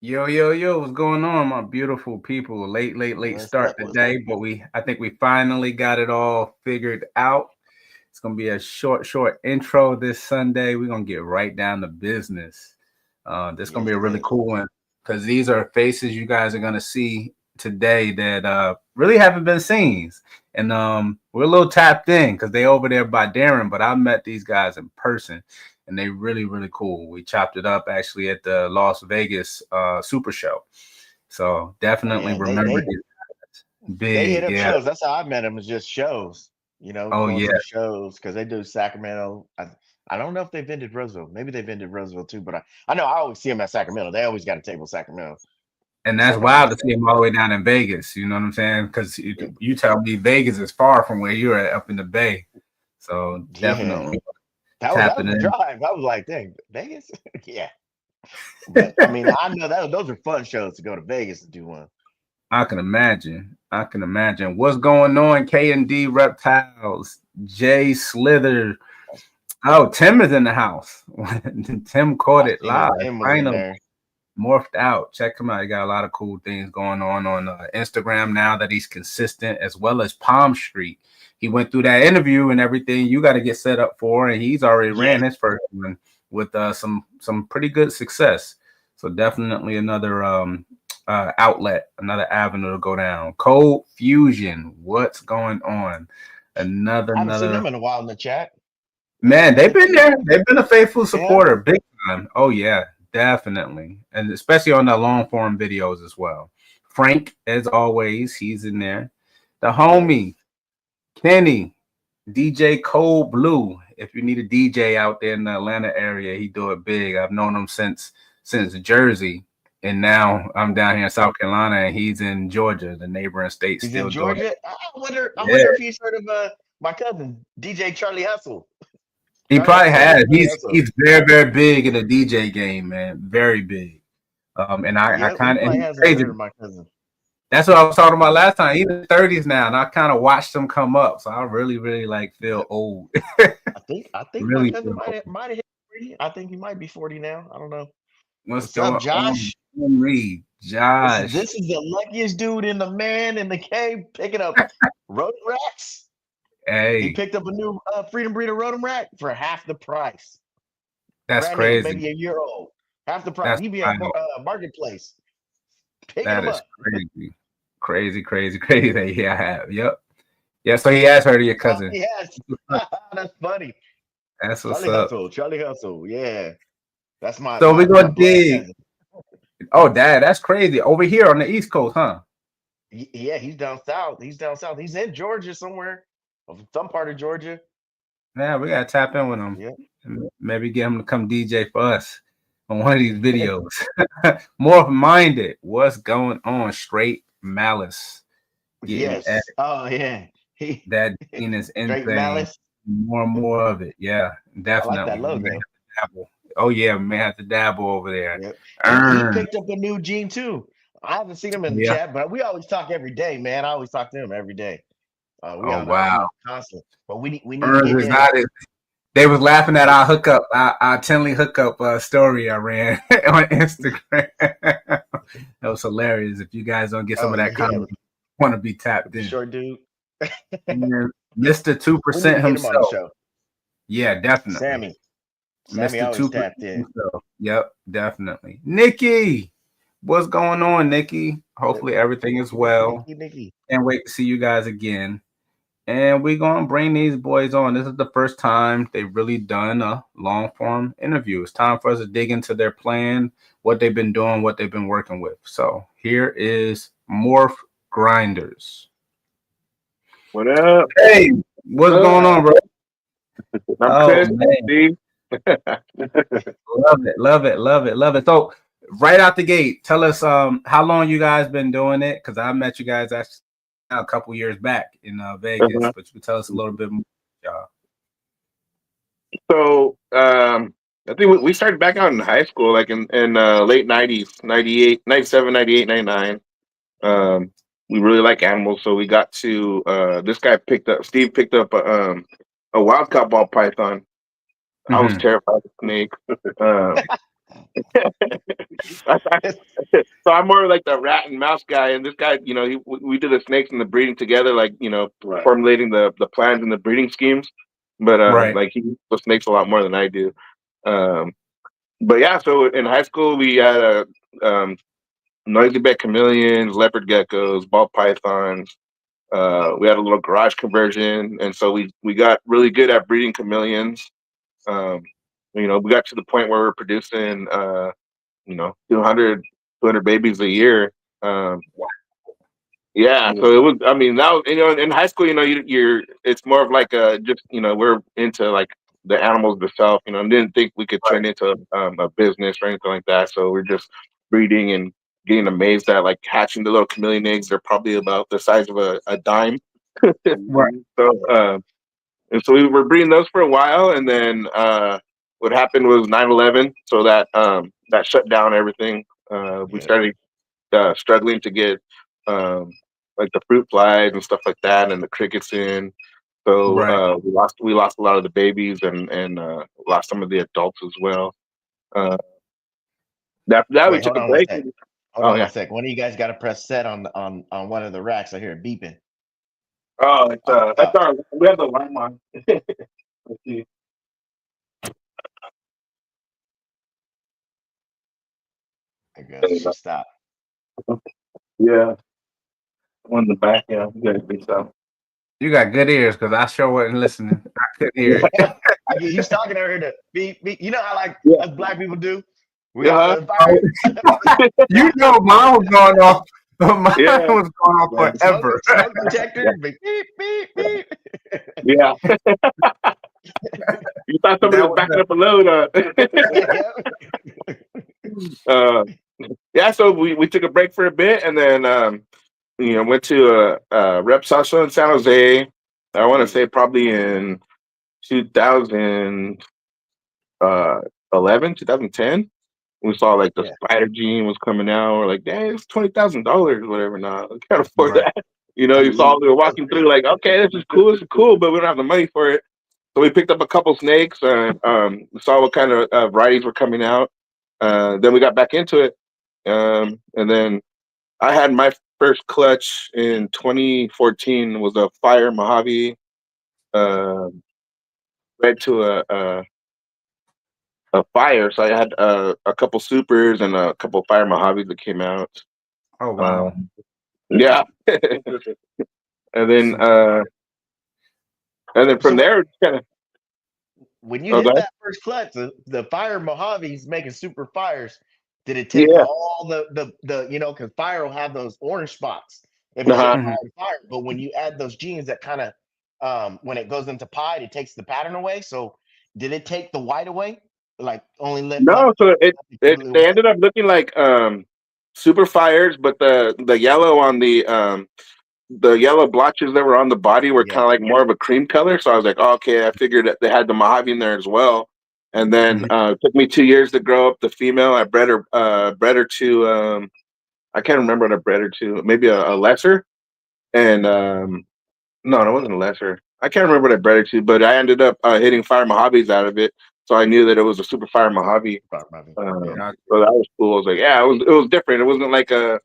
Yo, yo, yo, what's going on, my beautiful people? Late What's start up? What's up? today, but I think we finally got it all figured out. It's gonna be a short intro this Sunday. We're gonna get right down to business. This is gonna Yes, be a it really is. cool one because these are faces you guys are gonna see today that really haven't been seen, and we're a little tapped in because they over there by Darren, but I met these guys in person and they really cool. We chopped it up actually at the Las Vegas Super Show, so Oh definitely yeah, remember these guys. they hit Big, up yeah. shows. That's how I met them. Is just shows. Oh Going yeah, to the shows because they do Sacramento. I don't know if they vended Roseville. Maybe they vended Roseville too. But I know I always see them at Sacramento. They always got a table at Sacramento. and that's Someone wild always to got see them all the way down in Vegas. You know what I'm saying? Because it. you tell me Vegas is far from where you're at up in the Bay, so Yeah, definitely that tapping was a in. drive. I was like, dang, Vegas. Yeah, but I mean, I know that those are fun shows to go to Vegas to do one. I can imagine. I can imagine. What's going on, K and D Reptiles, Jay Slither. Oh, Tim is in the house. Tim caught I it seen his live. name was in Finally there. morphed out. Check him out. He got a lot of cool things going on Instagram now that he's consistent, as well as Palm Street. He went through that interview and everything you got to get set up for, and he's already ran Yes, his first one with some pretty good success. So definitely another outlet, another avenue to go down. Cold Fusion, what's going on? I haven't seen Another them in a while in the chat. man, they've been there. They've been a faithful Yeah. supporter, big time. Oh yeah, definitely, and especially on the long form videos as well. Frank, as always, he's in there. The Yes. homie Kenny, DJ Cold Blue. If you need a DJ out there in the Atlanta area, he do it big. I've known him since Jersey, and now I'm down here in South Carolina, and he's in Georgia, the neighboring state, He's in still doing it. Georgia. I wonder. I Yeah, wonder if he's heard of my cousin DJ Charlie Hustle. he Charlie probably Hustle. has. Charlie He's Hustle. he's very big in the DJ game, man. Very big. And I Yep, he kind of, and probably he's hasn't crazy. heard of my cousin. That's what I was talking about last time. He's in his 30s now, and I kind of watched him come up. So I really like feel Yep. old. I think my Really cousin feel old. might have hit 40. I think he might be 40 now. I don't know. What's What's up, going on? Josh? Reed, This is Josh. this is the luckiest dude in the man in the cave picking up rodent racks. He Hey, picked up a new Freedom Breeder rodent rack for half the price. that's Brand new, crazy. maybe a year old. Half the price. That's He be at wild. marketplace picking That them is up. crazy. Crazy. Yeah, I have. Yep. Yeah, so he has heard of your Oh, cousin. yes. That's funny. That's what's Charlie up. Hustle. Charlie Hustle. Yeah. That's my So we're my my gonna blood dig. cousin. Oh, dad, that's crazy. Over here on the East Coast, huh? Yeah, he's down south. He's down south. He's in Georgia somewhere. Of some part of Georgia. Yeah, we gotta tap in with him. Yeah. And maybe get him to come DJ for us on one of these videos. More minded. What's going on? Straight malice. Getting at Yes. Oh yeah. He that Dean is straight insane. malice. More and more of it. Yeah, I like that definitely. We may logo. have to dabble. Oh yeah, we may have to dabble over there. Yep. He Earn. picked up a new gene too. I haven't seen him in the Yeah. chat, but we always talk every day, man. I always talk to him every day. We Oh on that wow. constant. But we need to Earns get is him. not it. They was laughing at our hookup, our Tinley hookup story I ran on Instagram. That was hilarious. If you guys don't get some Oh of that yeah, content, want to be with tapped the in. short dude. And Mr. Two We need Percent to get him on the himself. show. Yeah, definitely. Sammy. Sammy Mr. always 2% tapped in. himself. Yep, definitely. Nikki, what's going on, Nikki? Yep. Hopefully everything is well. Nikki. Can't wait to see you guys again. And we're gonna bring these boys on. This is the first time they've really done a long form interview. It's time for us to dig into their plan, what they've been doing, what they've been working with. So here is Morph Grinders. What up? Hey, what's What going up? on, bro? I'm Oh Chris, man, Steve. love it. So right out the gate, tell us how long you guys been doing it, because I met you guys actually a couple years back in Vegas, Uh-huh. but you can tell us a little bit more, y'all. So, I think we started back out in high school, like in late 90s, 98, 97, 98, 99. Um, we really like animals, so we got to this guy Steve picked up a wild caught ball python. I was Mhm. terrified of snakes. Um, So I'm more like the rat and mouse guy, and this guy, we do the snakes and the breeding together, like formulating the plans and the breeding schemes. But Right. like he uses the snakes a lot more than I do. Um, but yeah, so in high school we had noisy bed chameleons, leopard geckos, ball pythons. We had a little garage conversion, and so we got really good at breeding chameleons. Um, we got to the point where we're producing 200 babies a year. Um, yeah, so it was. I mean, that was, in high school, you're it's more of like just we're into like the animals themselves. Didn't think we could turn into a business or anything like that. So we're just breeding and getting amazed at like hatching the little chameleon eggs. They're probably about the size of a dime. Right. So and so we were breeding those for a while, and then what happened was 9/11. So that shut down everything. We started struggling to get um, like the fruit flies and stuff like that, and the crickets in. So Right. we lost a lot of the babies and lost some of the adults as well. Uh, that we Wait, took hold a on one break. sec. Hold Oh on one yeah. sec. One of you guys got to press set on one of the racks. I hear it beeping. Oh, it's On that's top. our we have the line on. Let's see. There it goes. She stopped. Yeah, on the back. Yeah, we got to do so. You got good ears because I sure wasn't listening. I couldn't hear Yeah, it. I get he's talking over here to beep beep. You know how like Yeah. us black people do? We got Uh-huh. the fire. You know, mine was going off. Mine Yeah. was going off Yeah, forever. smoke detector. Beep beep beep. Yeah. You thought somebody That was was backing up a load. Yeah. Uh, yeah, so we took a break for a bit, and then went to a rep social in San Jose. I want to say probably in 2011, 2010. We saw like the Yeah. spider gene was coming out. We're like, dang, it's $20,000, whatever. Nah, I can't afford right. that. You saw we were walking through like, okay, this is cool, but we don't have the money for it. So we picked up a couple snakes and saw what kind of varieties were coming out. Then we got back into it, and then I had my first clutch in 2014. Was a Fire Mojave, uh, bred to a fire. So I had a couple supers and a couple Fire Mojaves that came out. Oh wow. Um, yeah, and then So uh, and then So from there, kind of. when you Oh, go hit ahead. that first clutch, the fire Mojave's making super fires. Did it take Yeah. all the because fire will have those orange spots if it's just Uh-huh. mhm. hard fire. But when you add those genes that kind of when it goes into pied, it takes the pattern away. So did it take the white away? Like only left No, so completely they white? ended up looking like super fires, but the yellow on the yellow blotches that were on the body were kind Yeah. of like more of a cream color. So I was like, oh, okay, I figured that they had the Mojave in there as well. And then Mhm. it took me 2 years to grow up the female. I bred her to I can't remember what I bred her to, maybe a lesser. And no, it wasn't a lesser. I can't remember what I bred it to, but I ended up hitting Fire Mojaves out of it. So I knew that it was a super Fire Mojave. Fire Mojave. Yeah. So that was cool. I was like, yeah, it was different. It wasn't like the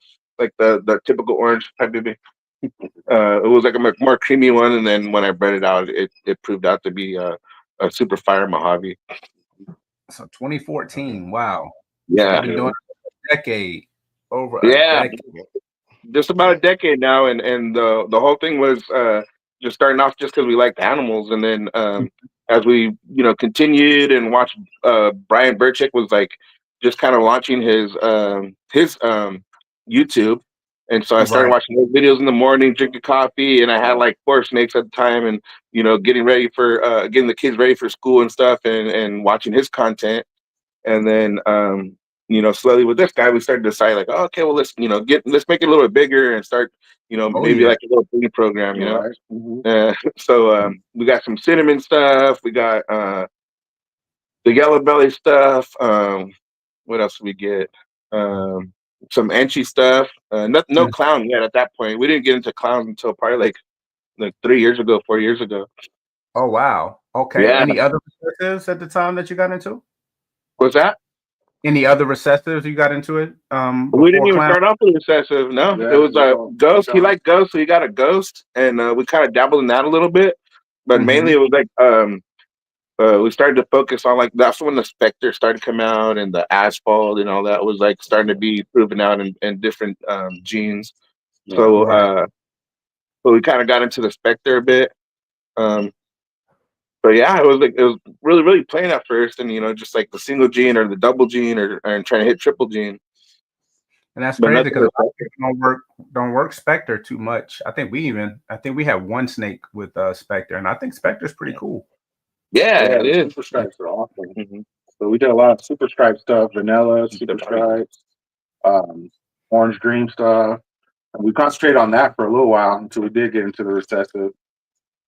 typical orange type of thing. It was like a more creamy one, and then when I bred it out, it proved out to be a super Fire Mojave. So Okay. 2014. Wow. So Yeah, you've been doing it for a decade, over a yeah, decade. Yeah. just about a Yeah. decade now, and the whole thing was just starting off just because we liked animals, and then as we continued and watched, Brian Burchick was like just kind of launching his YouTube, and so I started Right. watching those videos in the morning, drinking coffee, and I had like 4 snakes at the time, and getting ready for getting the kids ready for school and stuff, and watching his content. And then slowly with this guy we started to decide like, oh, okay, well, let's make it a little bit bigger and start Oh maybe yeah. like a little breeding program, Right. Mhm. so we got some cinnamon stuff, we got the yellow belly stuff, what else did we get, some Enchi stuff, no Mm. clown yet. At that point we didn't get into clowns until probably like 3 years ago, 4 years ago. Oh wow. Okay. Yeah. Any other businesses at the time that you got into? What's that? Any other recessives you got into it We didn't before even clown? start off with recessive. No, Yeah, it was a ghost. He Ghost. liked ghost, so he got a ghost, and we kind of dabbled in that a little bit. But mainly, Mhm. it was like we started to focus on like that's when the Spectre started coming out, and the asphalt and all that was like starting to be proven out in different genes. Yeah. So Right. so we kind of got into the Spectre a bit. Um, but yeah, it was really playing at first, and just like the single gene or the double gene or trying to hit triple gene, And that's but crazy nothing because a was lot of people don't work Spectre too much. I think we have one snake with Spectre, and I think Spectre's pretty cool. Yeah, Yeah, it the is. super stripes are awesome. Mhm. So we did a lot of super stripe stuff, vanilla, super stripes, orange dream stuff. And we concentrated on that for a little while until we did get into the recessive.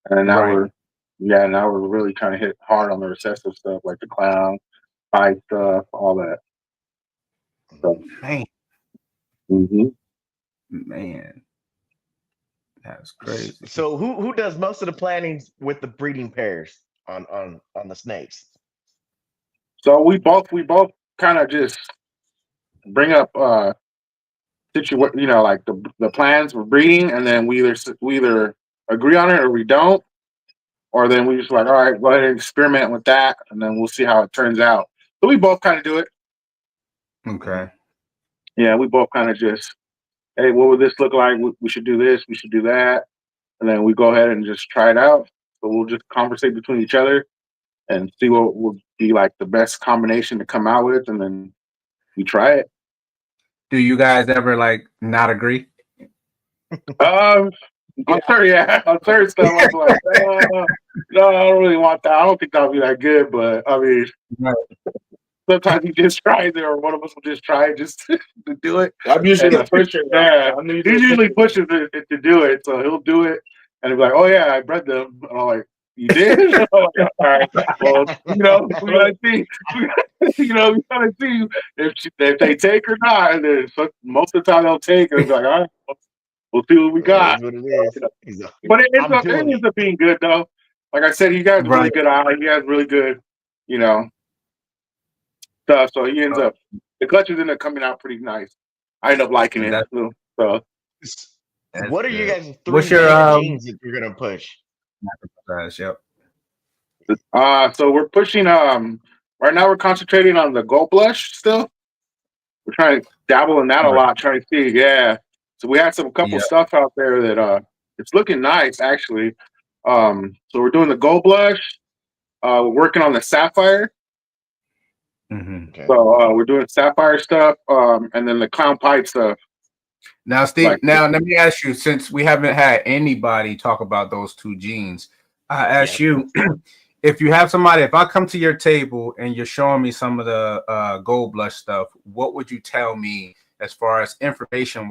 And now Right. now we're really trying to hit hard on the recessive stuff, like the clown, pipe stuff, all that. So, Man, mm-hmm. man, that's crazy. So who does most of the planning with the breeding pairs on the snakes? So we both kind of just bring up like the plans for breeding, and then we either agree on it or we don't, or then we just like, all right, go ahead and experiment with that, and then we'll see how it turns out. So we both kind of do it. Okay. Yeah, we both kind of just, hey, what would this look like? We should do this, we should do that, and then we go ahead and just try it out. So we'll just conversate between each other and see what would be like the best combination to come out with, and then we try it. Do you guys ever like not agree? Um, on certain stuff, I'm like, no, I don't really want that. I don't think that'll be that good, but I mean, Right. sometimes he just tries it, or one of us will just try it just to do it. I'm usually And, the pusher. yeah, I'm he usually pushes it to do it, so he'll do it, and he'll be like, "Oh yeah, I bred them." And I'm like, "You did?" I'm like, all right. Well, we gotta see. We gotta see if they take or not. And then most of the time they'll take, and be like, "All right, we'll see what we It got." is what it is. He's like, But it I'm doing ends up being good though. Like I said, he has really Right. good eye. He has really good, you know, stuff. So the clutches end up coming out pretty nice. I end up liking And it. that's So that's What are you good. guys' What's three your main genes that you're gonna push? Yep. so we're pushing right now we're concentrating on the gold blush still. We're trying to dabble in that a Right. lot, trying to see, yeah. So we had some couple Yeah. stuff out there that it's looking nice actually. So we're doing the gold blush, we're working on the sapphire. Hmm. Okay. So we're doing sapphire stuff, and then the clown pipe stuff. Now, Steve, Like, now let me ask you, since we haven't had anybody talk about those two genes, I ask you if you have somebody, if I come to your table and you're showing me some of the gold blush stuff, what would you tell me as far as information,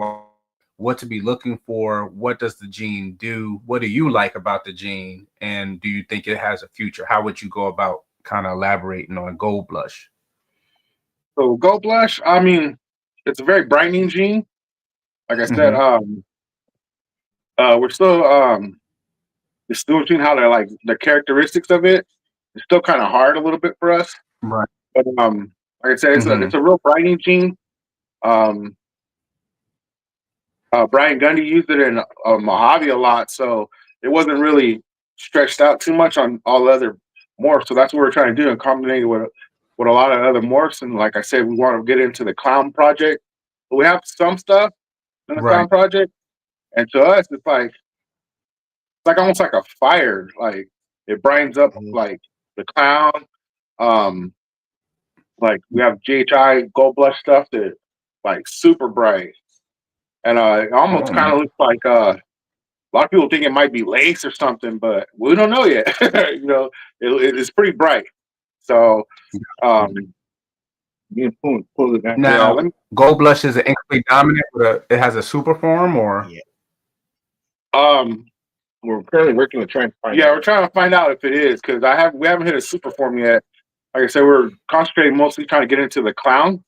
what to be looking for? What does the gene do? What do you like about the gene? And do you think it has a future? How would you go about kind of elaborating on gold blush? so gold blush, I mean, it's a very brightening gene. Like I said, Hmm. we're still seeing how they're like the characteristics of it. It's still kind of hard a little bit for us. Right. But like I said, it's a real brightening gene. Um, Brian Gundy used it in Mojave a lot, so it wasn't really stretched out too much on all the other morphs. So that's what we're trying to do and combine with a lot of other morphs. And like I said, we want to get into the clown project. But we have some stuff in the Right. clown project, and to us, it's like almost like a fire. Like it brightens up like the clown. Um, like we have GHI gold blush stuff that like super bright, and it almost Oh, man. kind of looks like a lot of people think it might be lace or something, but we don't know yet. It's pretty bright. So, You pull it back. Now, let me, gold blush is an incomplete dominant. It has a super form, or Yeah. um, We're currently working to try and find. we're trying to find out if it is because we haven't hit a super form yet. Like I said, we're concentrating mostly trying to get into the clown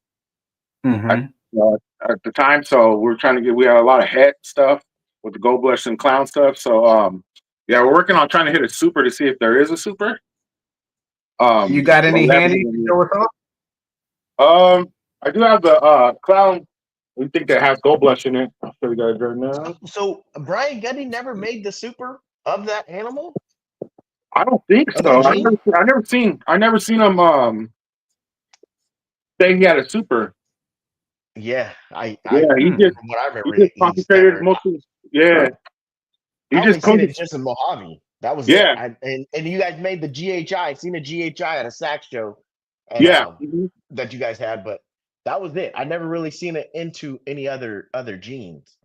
at, Mhm. at the time. So we have a lot of head stuff with the gold blush and clown stuff. So, we're working on trying to hit a super to see if there is a super. You got But any we haven't handy to even- show us off? I do have the clown. We think that has gold blush in it. I'll show you guys right now. So Brian Getty never made the super of that animal, I don't think of that so. gene. I never seen him say he had a super. Yeah, Yeah, Hmm. from what I he remember, just he's concentrated never. mostly. Yeah, he I only just seen comes. it just in Mojave. That was it. Yeah, And you guys made the GHI. I seen a GHI at a sax show, and yeah. Mhm. that you guys had, but that was it. I never really seen it into any other genes.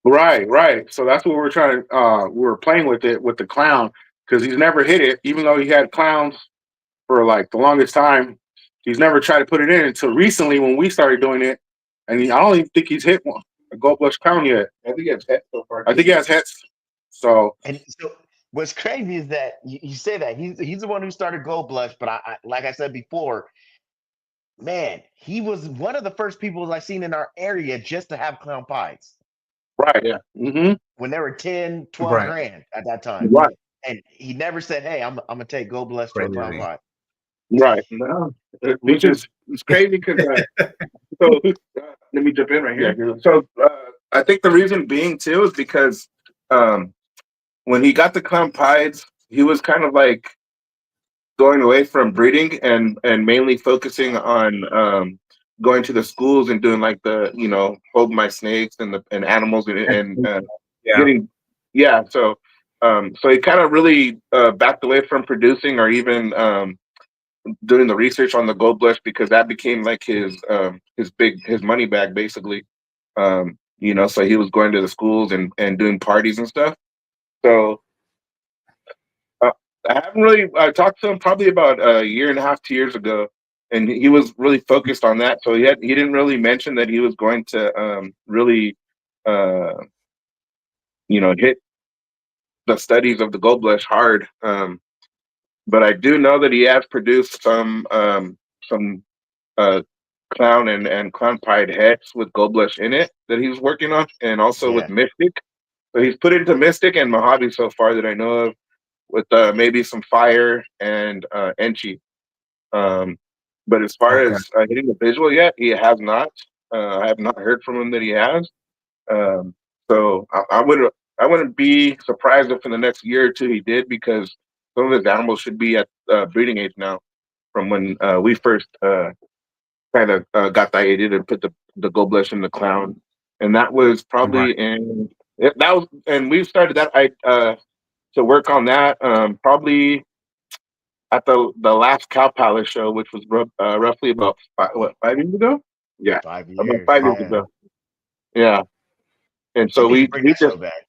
Right, right. So that's what we're trying to. We were playing with it with the clown because he's never hit it, even though he had clowns for like the longest time. He's never tried to put it in until recently when we started doing it, and I don't even think he's hit one a gold blush clown yet. I think he has hits so far. I think he has hits. So And so what's crazy is that you say that he's the one who started Gold Blush, but I like I said before, man, he was one of the first people I seen in our area just to have clown pies right, yeah, when they were 10, 12 Right. grand at that time. right, And he never said, hey, I'm gonna take Gold Blush to a clown Crazy. pie. right. No, which is it's crazy because so let me jump in right here. Yeah, So I think the reason being too is because um, when he got the clown pies, he was kind of like going away from breeding and mainly focusing on going to the schools and doing like the hold my snakes and the and animals and Yeah. getting so he kind of really backed away from producing or even doing the research on the gold blush because that became like his money bag basically. So he was going to the schools and doing parties and stuff. So uh, I haven't really I talked to him probably about a year and a half, 2 years ago, and he was really focused on that. So he didn't really mention that he was going to really uh, hit the studies of the gold blush hard. But I do know that he has produced some uh, clown and clown pied heads with gold blush in it that he's working on, and also with Yeah. Mystic. So he's put into Mystic and Mojave so far that I know of, with maybe some fire and Enchi. Um, but as far Okay. as hitting the visual yet, he has not. I have not heard from him that he has. Um, so I wouldn't be surprised if in the next year or two he did because some of his animals should be at breeding age now from when we first kind of got the idea to put the gold blush in the clown, and that was Right. probably that was and we started that I to work on that probably at the last Cow Palace show, which was roughly about 5 years ago. Yeah, 5 years. about 5 years Yeah. ago. Yeah, and You so need to we bring we that just show back.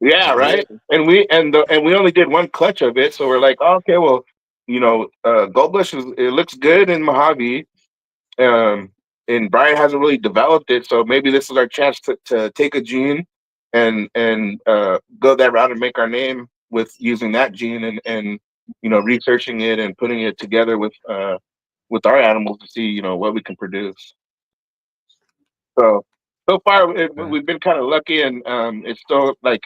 yeah, right. And we only did one clutch of it, so we're like, oh, okay, well, Gold Blush it looks good in Mojave, um, and Brian hasn't really developed it, so maybe this is our chance to take a gene and go that route and make our name with using that gene and researching it and putting it together with our animals to see what we can produce. So far Okay. we've been kind of lucky, and it's still like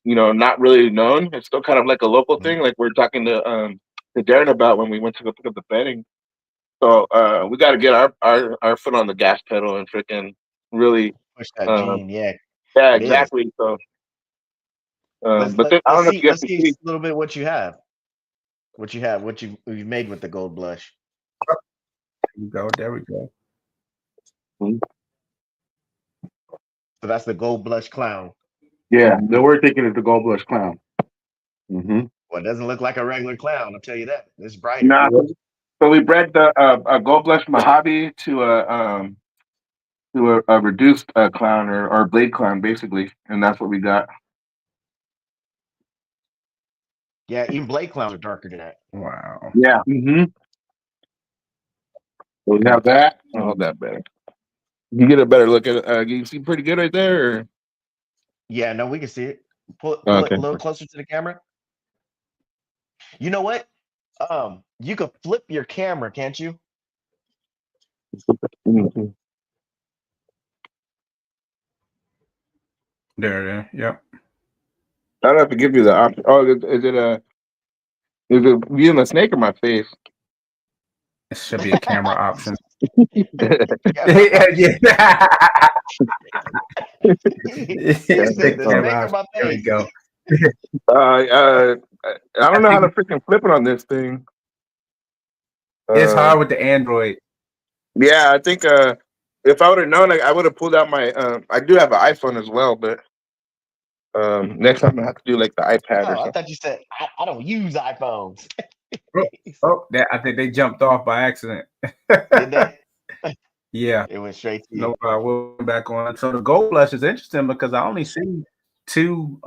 not really known. It's still kind of like a local Mhm. thing, like we're talking to Darren about when we went to go pick up the bedding. So we got to get our foot on the gas pedal and freaking really, Push that uh, gene. Yeah, yeah, it is. exactly. So, Let's but let, then I let's don't know if see you let's have to see a see. little bit what you have. What you've made with the Gold Blush. There we go. There we go. So that's the Gold Blush clown. yeah. The we're thinking is the gold blush clown. Mm-hmm. Well, it doesn't look like a regular clown. I'll tell you that. It's brighter. Nah, so we bred the a gold blush Mojave to a reduced clown or blade clown basically, and that's what we got. Yeah, even blade clowns are darker than that. Wow. Yeah, so we have that. I'll hold Um, that better. You get a better look at it. You see pretty good right there. Or? Yeah, no, we can see it. Pull it Okay. a little closer to the camera. You know what? You could flip your camera, can't you? Mhm. There. Yep. I don't have to give you the option. Oh, is it viewing the snake or my face? It should be a camera option. Yeah. He said the smack of my There we face. go. I don't know how to freaking flip it on this thing. It's hard with the Android. Yeah, I think if I would have known, I would have pulled out my. I do have an iPhone as well, but next time I have to do like the iPad or Oh, I something. thought you said I don't use iPhones. I think they jumped off by accident. Did they? Yeah, It went straight to you. no problem. We'll go back on. So the gold blush is interesting because I only see two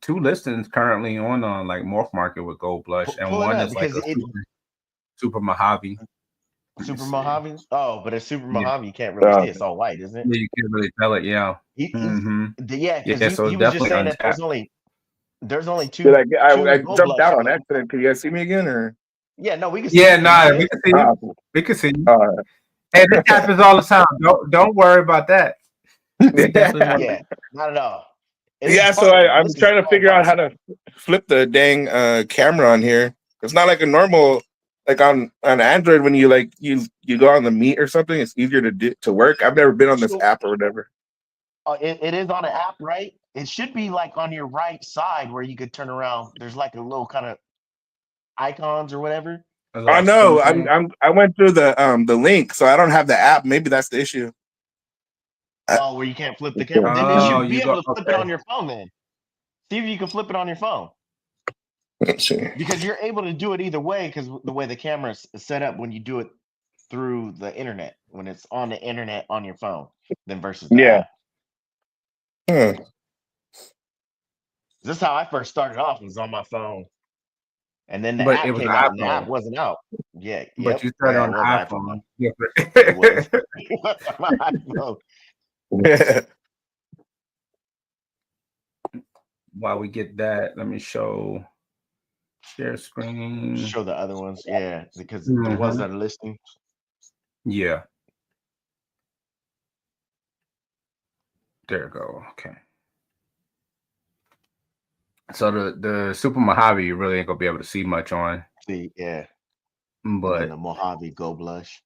listings currently on like Morph Market with gold blush, and Pull it one up is like because a it super Mojave. Super Mojave. Oh, but it's Super Yeah. Mojave. You can't really see it. It's all white, isn't it? Yeah, you can't really tell it. Yeah. Yeah, because Yeah, so he was just definitely saying that untapped. there's only two. Did I two gold jumped blush out on available. accident. Can you guys see me again or? Yeah, no, we can see Yeah, you. Can you we see can see you. We can see you. Uh, Hey, this happens all the time. Don't worry about that. Yeah, not at all. Yeah, so I'm trying to figure out how to flip the dang camera on here. It's not like a normal, like on Android when you like you go on the Meet or something. It's easier to work. I've never been on this app or whatever. It is on an app, right? It should be like on your right side where you could turn around. There's like a little kind of icons or whatever. I know. I went through the link, so I don't have the app. Maybe that's the issue. Oh, where you can't flip the camera. Then you should be able to flip it on your phone. Then see if you can flip it on your phone. Let's see. Because you're able to do it either way because the way the camera is set up when you do it through the internet, when it's on the internet on your phone, then versus the app. This is how I first started off, was on my phone. And then the app came out and the app wasn't out. Yeah. But you started on iPhone. It was. It was on my iPhone. While we get that, let me show share screen. Show the other ones, yeah, because the ones that are listing. Yeah. There we go. Okay. So the Super Mojave, you really ain't gonna be able to see much on. See, yeah. But the Mojave Gold Blush.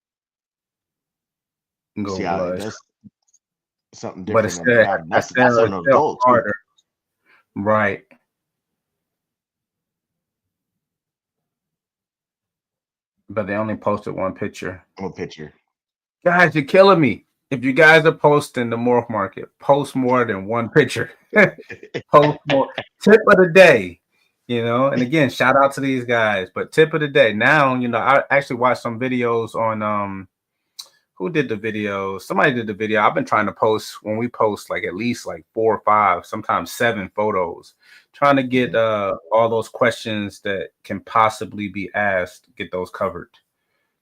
Gold see Blush. How something different. But it's that's on the gold harder. Too. Right. But they only posted one picture. One picture. Guys, you're killing me. If you guys are posting the Morph Market, post more than one picture. Post more. Tip of the day, and again, shout out to these guys. But tip of the day. Now, I actually watched some videos on who did the video? Somebody did the video. I've been trying to post when we post like at least like 4 or 5, sometimes 7 photos, trying to get all those questions that can possibly be asked, get those covered.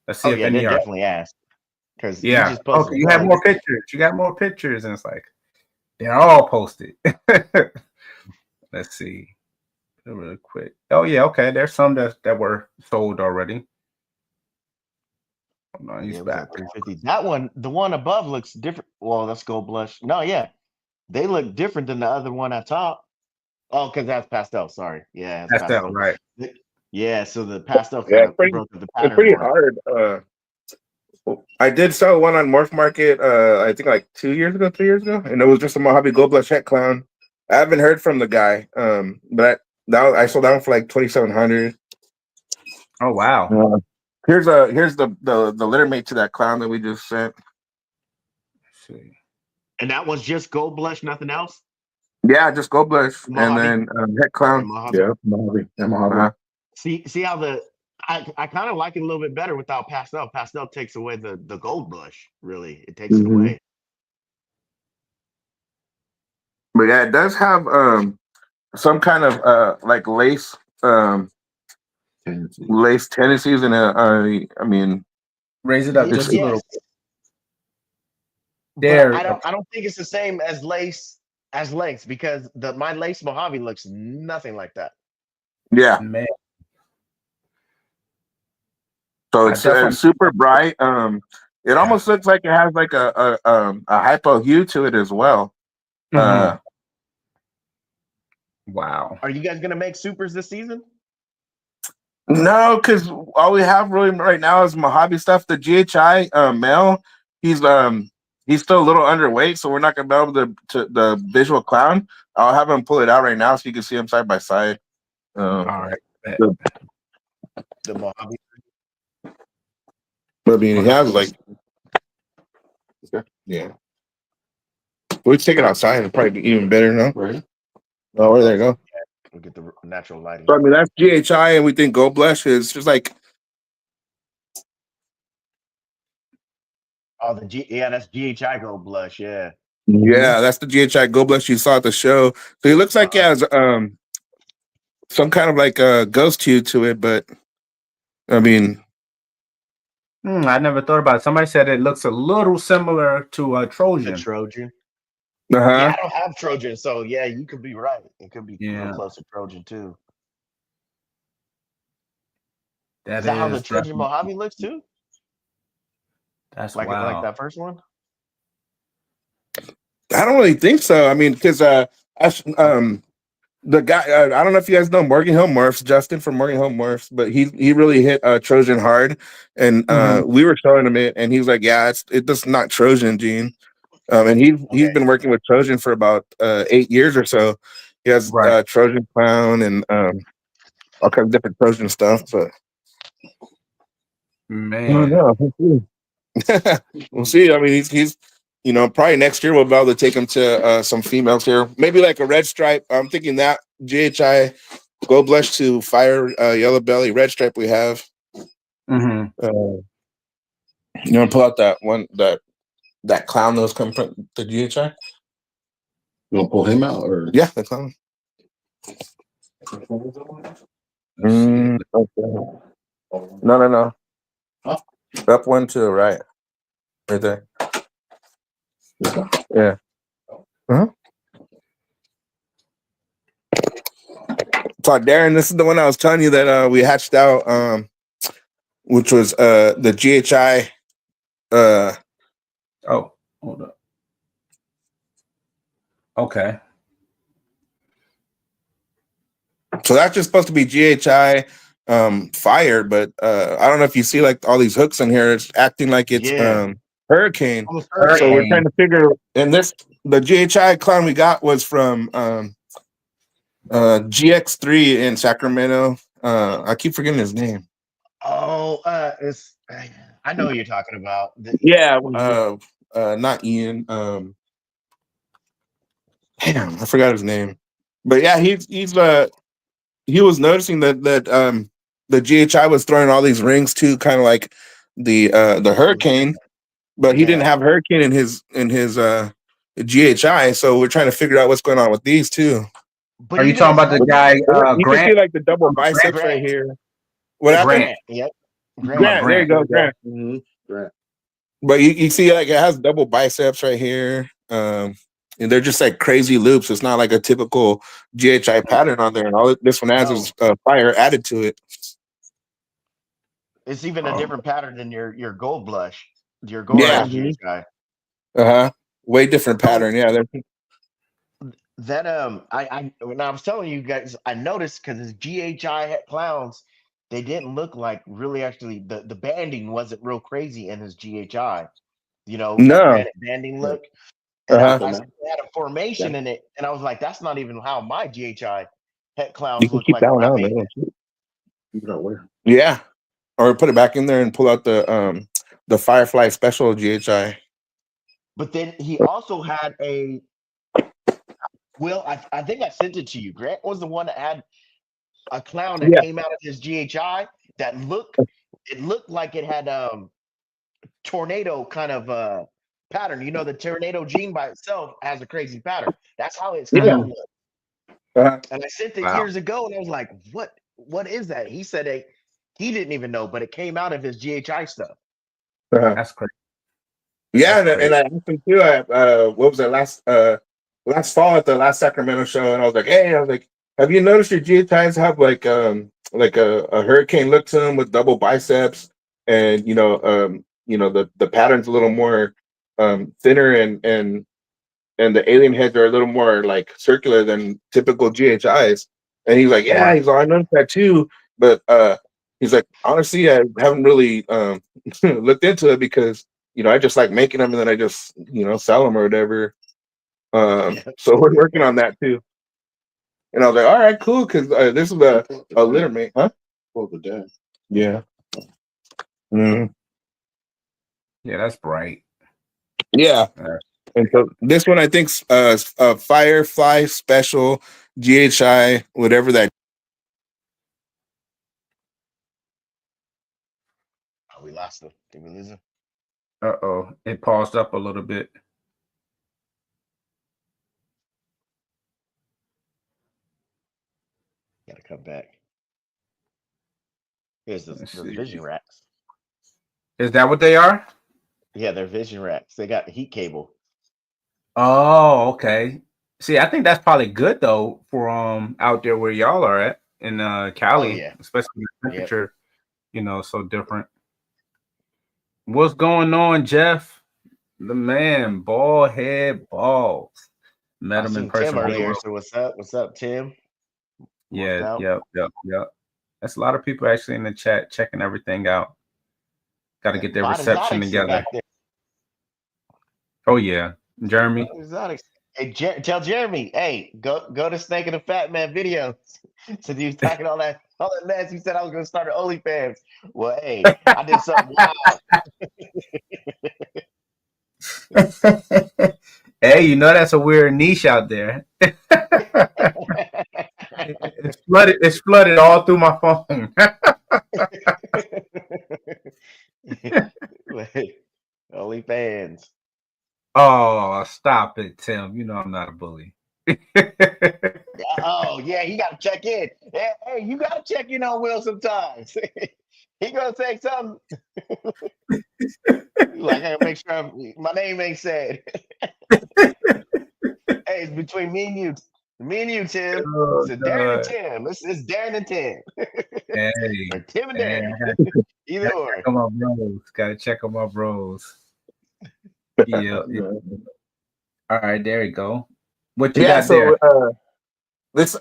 Let's see if any are definitely asked. Because you have more pictures. You got more pictures, and it's like they're all posted. Let's see. Really quick. Oh yeah, okay. There's some that were sold already. No, he's back. 350. That one, the one above looks different. Well, that's Gold Blush. No, yeah. They look different than the other one I top. Oh, because that's pastel. Sorry. Yeah, it's pastel, right? Yeah, so the pastel kind of broke the pattern. It's pretty hard. I did sell one on Morph Market, I think like 3 years ago, and it was just a Mojave Gold Blush Het Clown. I haven't heard from the guy, but I sold that one for like 2,700. Oh wow! Here's the litter mate to that clown that we just sent. Let's see. And that was just Gold Blush, nothing else. Yeah, just Gold Blush, Mojave. And then Het Clown. Yeah, Mojave. See how I kind of like it a little bit better without pastel. Pastel takes away the Gold Blush. Really, it takes it away. But yeah, it does have some kind of like lace tendencies, and I mean, raise it up just a little. There, I don't think it's the same as lace because my lace Mojave looks nothing like that. Yeah, man. So it's super bright. It almost looks like it has like a hypo hue to it as well. Wow. Are you guys gonna make supers this season? No, because all we have really right now is Mojave stuff. The GHI male, he's still a little underweight, so we're not gonna be able to the visual clown. I'll have him pull it out right now so you can see him side by side. All right. The, The Mojave. I mean, he has like, yeah. We take it outside; it'll probably be even better, no? Right. Oh, there you go. We'll get the natural lighting. So I mean, that's GHI, and we think Gold Blush is just like. Oh, that's GHI Gold Blush, yeah. Yeah, that's the GHI Gold Blush you saw at the show. So he looks like he has some kind of like a ghost hue to it, but I mean, I never thought about it. Somebody said it looks a little similar to a Trojan. The Trojan. uh-huh. Yeah, I don't have Trojan, so yeah, you could be right. It could be a little close to Trojan too. Is that how the Trojan Mojave looks too? That's like wild. like that first one. I don't really think so. I mean, because the guy, I don't know if you guys know Morgan Hill Morphs, Justin from Morgan Hill Morphs, but he really hit Trojan hard, and we were showing him it, and he was like, "Yeah, it's not Trojan, Gene." And he's been working with Trojan for about 8 years or so. He has Trojan Clown and all kinds of different Trojan stuff. But man, we'll see. I mean, he's probably next year we'll be able to take him to some females here. Maybe like a red stripe. I'm thinking that GHI Gold Blush to Fire Yellow Belly red stripe we have. You want to pull out that one that clown that was coming from the GHI? You want to pull him out, or yeah, the clown. Okay. No. Huh? Up one to the right there. Yeah. So Darren, this is the one I was telling you that we hatched out, which was the GHI. Oh, hold up. Okay. So that's just supposed to be GHI fire, but I don't know if you see like all these hooks in here. It's acting like it's hurricane. So we're trying to figure. And the GHI clown we got was from GX3 in Sacramento. I keep forgetting his name. Oh, I know who you're talking about. Not Ian. Damn, I forgot his name. But yeah, he was noticing that the GHI was throwing all these rings too, kind of like the hurricane, but he didn't have hurricane in his GHI. So we're trying to figure out what's going on with these two. Are you talking about the guy you Grant? can see like the double biceps right here. What happened? Grant. Yep. Grant. There you go, Grant. Grant. But you see like it has double biceps right here. And they're just like crazy loops. It's not like a typical GHI pattern on there. And all this one has is fire added to it. It's even a different pattern than your Gold Blush. Your Gold Blush GHI. Way different pattern. Yeah. That I when I was telling you guys, I noticed because his GHI clowns, they didn't look like really actually the banding wasn't real crazy in his GHI. That banding look. And I had a formation in it, and I was like, that's not even how my GHI het clowns look like. Yeah. Or put it back in there and pull out the Firefly Special GHI. But then he also had a I think I sent it to you. Grant was the one that had a clown that came out of his GHI that looked like it had tornado kind of pattern. The tornado gene by itself has a crazy pattern. That's how it's clown looked. And I sent it years ago, and I was like, what is that? He said he didn't even know, but it came out of his GHI stuff. That's crazy. Yeah, and I asked him too. What was that last fall at the last Sacramento show, and I was like, have you noticed your GHIs have like a hurricane look to them with double biceps, and the pattern's a little more thinner, and the alien heads are a little more like circular than typical GHIs. And he's like, I noticed that too. But He's like, honestly, I haven't really looked into it because I just like making them and then I just sell them or whatever. Yeah. So we're working on that too. And I was like, all right, cool, because this is a litter mate, huh? For the day. Yeah. Mm. Yeah, that's bright. Yeah. And so this one I think's Firefly Special GHI, whatever that. Oh, we lost him. Did we lose him? Uh-oh. It paused up a little bit. Gotta come back. Here's the Let's see. vision racks. Is that what they are? Yeah, they're vision racks. They got the heat cable. Oh, okay. See, I think that's probably good though for out there where y'all are at in Cali, yeah. especially the temperature, so different. What's going on, Jeff? The man, bald head balls. Met I him in seen person. Tim earlier. So what's up? What's up, Tim? Yeah, yep. That's a lot of people actually in the chat checking everything out. Got to get their reception together. Oh yeah, Jeremy. Exotics. Hey, tell Jeremy, hey, go to Snake and the Fat Man video. So you talking all that mess. You said I was gonna start an OnlyFans. Well, hey, I did something wild. Hey, that's a weird niche out there. It's flooded all through my phone. OnlyFans. Oh, stop it, Tim. You know I'm not a bully. Oh yeah, he got to check in. Hey, you got to check in on Will sometimes. He gonna say something. Like I gotta make sure my name ain't said. Hey, it's between me and you. Me and you, Tim. Oh, it's Darren and Tim. It's Darren and Tim. Hey, or Tim and Darren. Either or. Gotta check on my bros. Yeah. All right, there you go. What you got there? This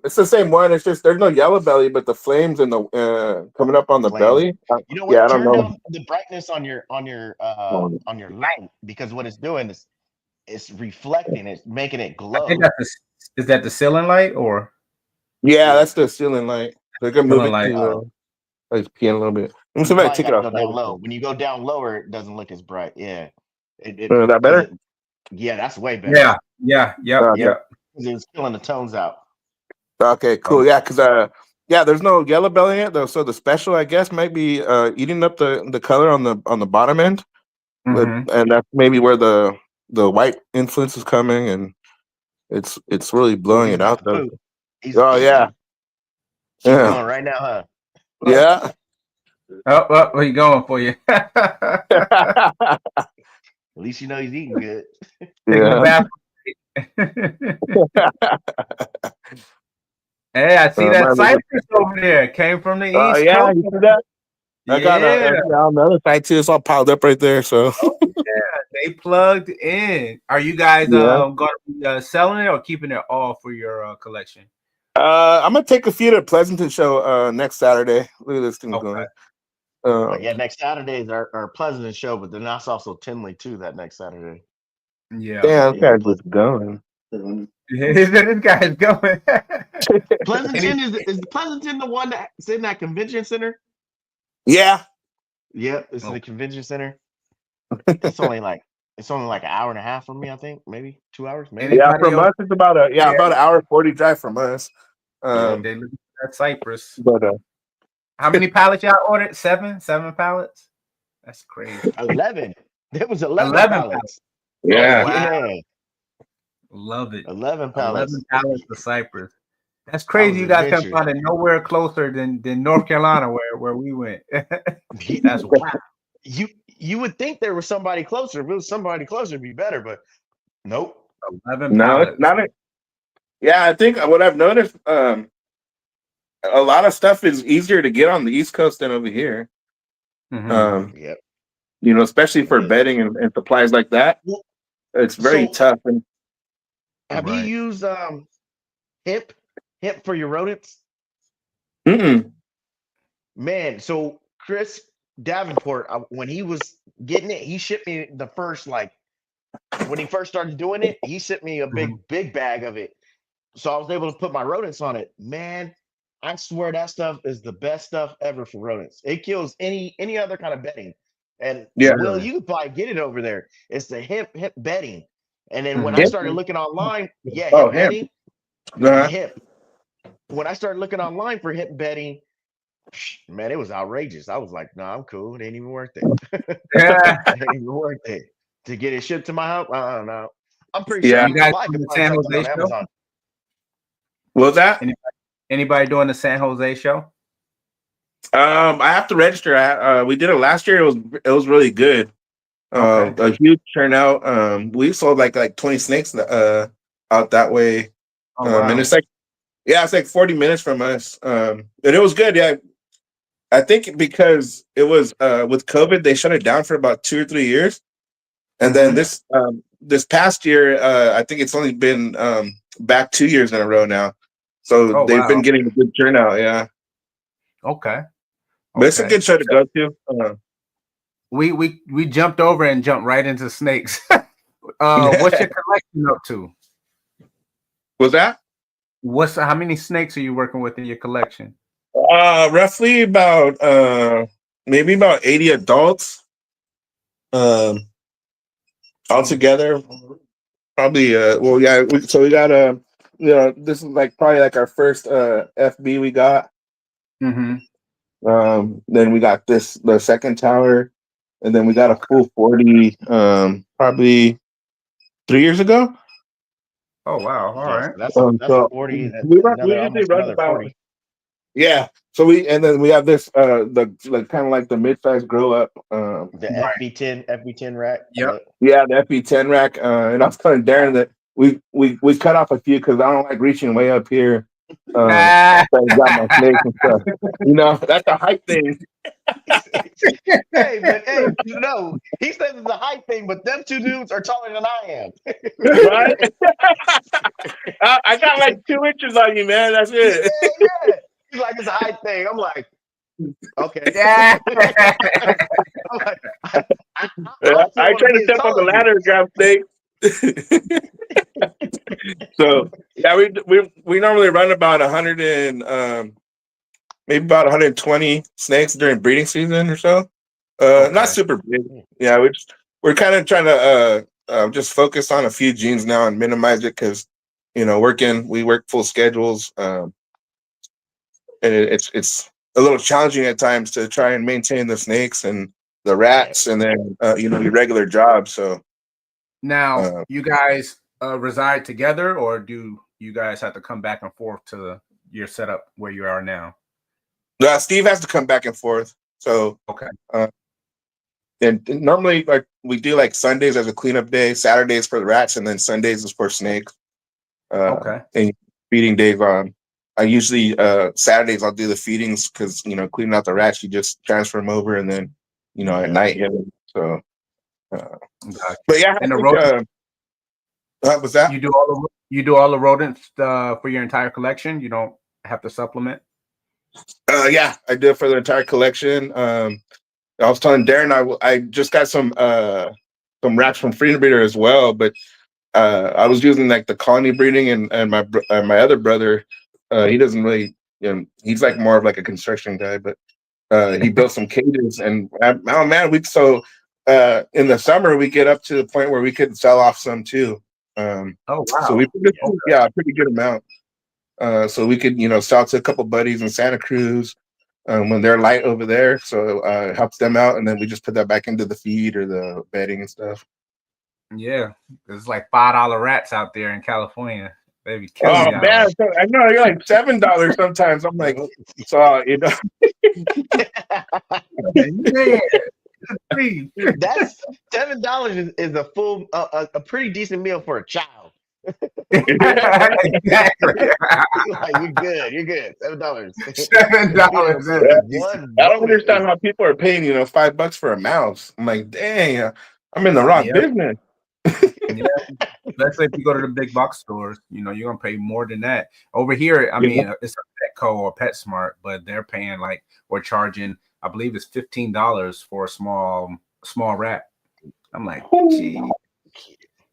it's the same one. It's just there's no yellow belly, but the flames and the coming up on the belly. You know what? Yeah, turn down the brightness on your light, because what it's doing is it's reflecting, it's making it glow. I think is that the ceiling light or? Yeah, that's the ceiling light. They're gonna move it to like peeing a little bit. Let me see if I take it off. Go down low. When you go down lower, it doesn't look as bright. Yeah. Is that better? Yeah, that's way better. Yeah. Because it was killing the tones out. Okay, cool. Yeah, because there's no yellow belly in it though. So the special, I guess, might be eating up the color on the bottom end, and that's maybe where the white influence is coming, and it's really blowing it out though. Oh yeah, she's going right now, huh? Yeah. Oh, where you going for you? At least you know he's eating good. Yeah. Hey, I see that cypress over there. Came from the East Coast. Yeah, you see that? I got on the other side too. It's all piled up right there. So they plugged in. Are you guys going to be selling it or keeping it all for your collection? I'm gonna take a few to the Pleasanton show next Saturday. Look at this thing going. Next Saturday is our Pleasanton show, but then that's also Tinley too. That next Saturday. Yeah, this guy's just going. This guy's going. Pleasanton is Pleasanton the one that's in that convention center? Yeah. Yep, it's in the convention center. It's only like an hour and a half from me, I think, maybe 2 hours. Maybe. Yeah, from us it's about about an hour 40 drive from us. They look at that cypress. But how many pallets y'all ordered? 7 pallets. That's crazy. 11. There was 11 pallets. Yeah. Oh, wow. Love it. 11 pallets. 11 pallets of cypress. That's crazy. You guys can find it nowhere closer than North Carolina where we went. That's wow. You would think there was somebody closer. If it was somebody closer, it'd be better, but nope. 11 pallets. It's not it. Yeah, I think what I've noticed, a lot of stuff is easier to get on the East Coast than over here. Yep. Especially for bedding and supplies like that. It's very tough. And have you used hip for your rodents? Mm-mm. Man, so Chris Davenport, when he was getting it, he shipped me the first when he first started doing it, he sent me a Mhm. big bag of it. So I was able to put my rodents on it. Man, I swear that stuff is the best stuff ever for rodents. It kills any other kind of bedding. And Yeah. Will, you could probably get it over there. It's the hip bedding. And then when I Mhm. Hemp? started looking online, yeah, Oh, hip hemp. bedding, Uh-huh. hip. When I started looking online for hip bedding, man, it was outrageous. I was like, no, I'm cool. It ain't even worth it. Yeah. It ain't even worth it to get it shipped to my house. I don't know. I'm pretty sure Yeah. You guys I doing could the find San something Jose on show? Amazon. What was that? Anybody doing the San Jose show? I have to register. We did it last year. It was really good. Okay. A huge turnout. We sold like 20 snakes out that way. Oh And wow. it's like 40 minutes from us. And it was good. Yeah, I think because it was with COVID, they shut it down for about 2 or 3 years, and then Mhm. this past year, I think it's only been back 2 years in a row now. So Oh they've been wow. getting a good turnout. Yeah, Okay. but it's a Okay. good show to go to. We jumped over and jumped right into snakes. What's your collection up to? Was that How many snakes are you working with in your collection? roughly about maybe about 80 adults um, altogether? Probably well, yeah. So we got this is like probably like our first FB we got. Mm-hmm. Then we got the second tower, and then we got a full 40 probably 3 years ago. Oh wow. All Yeah, right. so that's So 40. we Another usually almost run another about 40. yeah. So and then we have this the kind of like the mid-sized grow up The Right. FB10 rack. Yep. Yep. yeah, the FB10 rack, and I was telling Darren that we cut off a few because I don't like reaching way up here. Ah. So I got my snakes and stuff. That's a height thing, Hey, no, he says it's a height thing, but them two dudes are taller than I am. right? I got like 2 inches on you, man. That's it. Yeah. He's like, it's a height thing. I'm like, okay. Yeah. I'm like, Yeah, I still I want to try be to as step on tall the as you. ladder and grab snakes. So yeah, we normally run about 100 and maybe about 120 snakes during breeding season or so. Not Okay. super big. Yeah, we're kind of trying to just focus on a few genes now and minimize it because we work full schedules, and it's a little challenging at times to try and maintain the snakes and the rats and then your regular job. So Now, uh, you guys reside together, or do you guys have to come back and forth to your setup where you are now? Steve has to come back and forth. So Okay. uh, and normally like we do like Sundays as a cleanup day, Saturdays for the rats, and then Sundays is for snakes. Okay. And feeding days on. I usually Saturdays I'll do the feedings because cleaning out the rats you just transfer them over and then at night hit them. So, Gotcha. but yeah, I And the think rodents, what was that? you do all the rodents for your entire collection. You don't have to supplement. Yeah, I do it for the entire collection. I was telling Darren I just got some rats from Freedom Breeder as well, but I was using like the colony breeding and my other brother, he doesn't really, he's like more of like a construction guy, but he built some cages and oh man, in the summer we get up to the point where we could sell off some too. Oh So wow. we produced, yeah, a pretty good amount. So we could, sell to a couple buddies in Santa Cruz when they're light over there. So it helps them out, and then we just put that back into the feed or the bedding and stuff. Yeah, there's like $5 rats out there in California. They be killing Oh y'all. man, I know you're like $7 sometimes. I'm like, so Yeah, please. That's $7 is a full a pretty decent meal for a child. Exactly. Like, you're good. You're good. $7. $7 is a decent. One I don't rodent understand is how people are paying $5 for a mouse. I'm like, dang, I'm in the wrong Yep. business. Yeah. Especially if you go to the big box stores, you're gonna pay more than that. Over here, I Yeah. mean, it's a pet Petco or PetSmart, but they're paying like we're charging. I believe it's $15 for a small rat. I'm like, gee,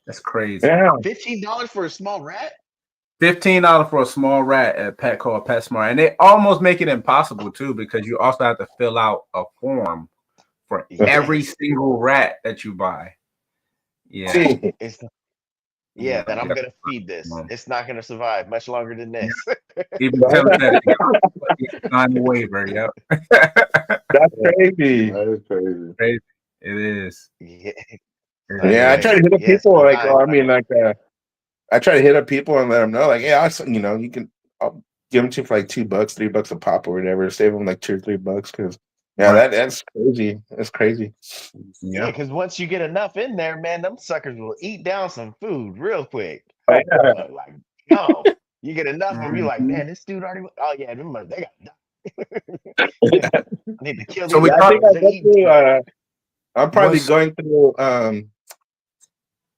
that's crazy. Yeah. $15 for a small rat? $15 for a small rat at Petco or PetSmart, and they almost make it impossible too because you also have to fill out a form for every single rat that you buy. Yeah, That I'm Yeah. gonna feed this. It's not gonna survive much longer than this. Even Tim said it. Sign the waiver. Yep. That's crazy. That is crazy. Crazy. It is. Yeah. Yeah, I try to hit up people like, sometimes, I try to hit up people and let them know, like, yeah, I'll give them to you for like $2, $3 a pop or whatever. Save them like $2 or $3 because that's crazy. That's crazy. Yeah, because once you get enough in there, man, them suckers will eat down some food real quick. Yeah. Like, yo, you get enough and be like, man, this dude already. Oh yeah, they got to die. I need to kill these. I'm probably going through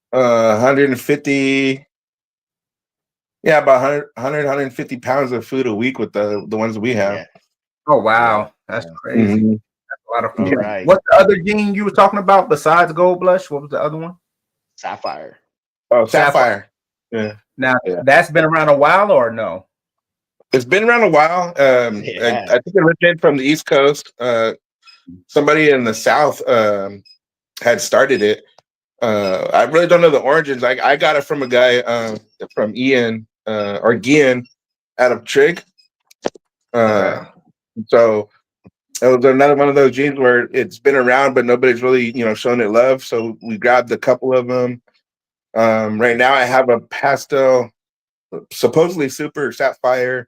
150. Yeah, about 150 pounds of food a week with the ones we have. Yeah. Oh wow, that's crazy. Mm-hmm. That's a lot of food. Right. What's the other gene you were talking about besides Gold Blush? What was the other one? Sapphire. Oh, Sapphire. Yeah. Now that's been around a while or no? It's been around a while. I think it originated from the East Coast. Somebody in the South had started it. I really don't know the origins. I got it from a guy from Ian or Gian out of Trig. So it was another one of those genes where it's been around, but nobody's really shown it love. So we grabbed a couple of them. Right now, I have a pastel, supposedly super sapphire,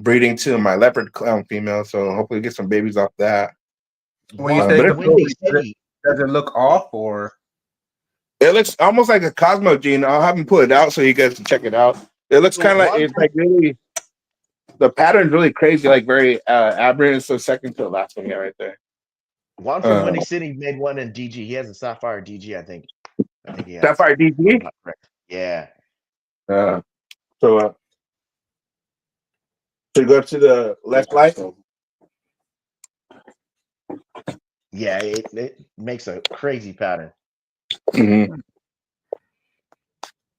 breeding to my leopard clown female. So hopefully get some babies off that. When you say does it look off or? It looks almost like a Cosmo gene. I'll have him pull it out so you guys can check it out. It looks kind of it's like really, the pattern's really crazy, like very aberrant. So second to the last one, right there. One from Windy City made one in DG. He has a Sapphire DG, I think. He has. Sapphire DG? Yeah. So go to the left light. Yeah, it makes a crazy pattern. Mm-hmm.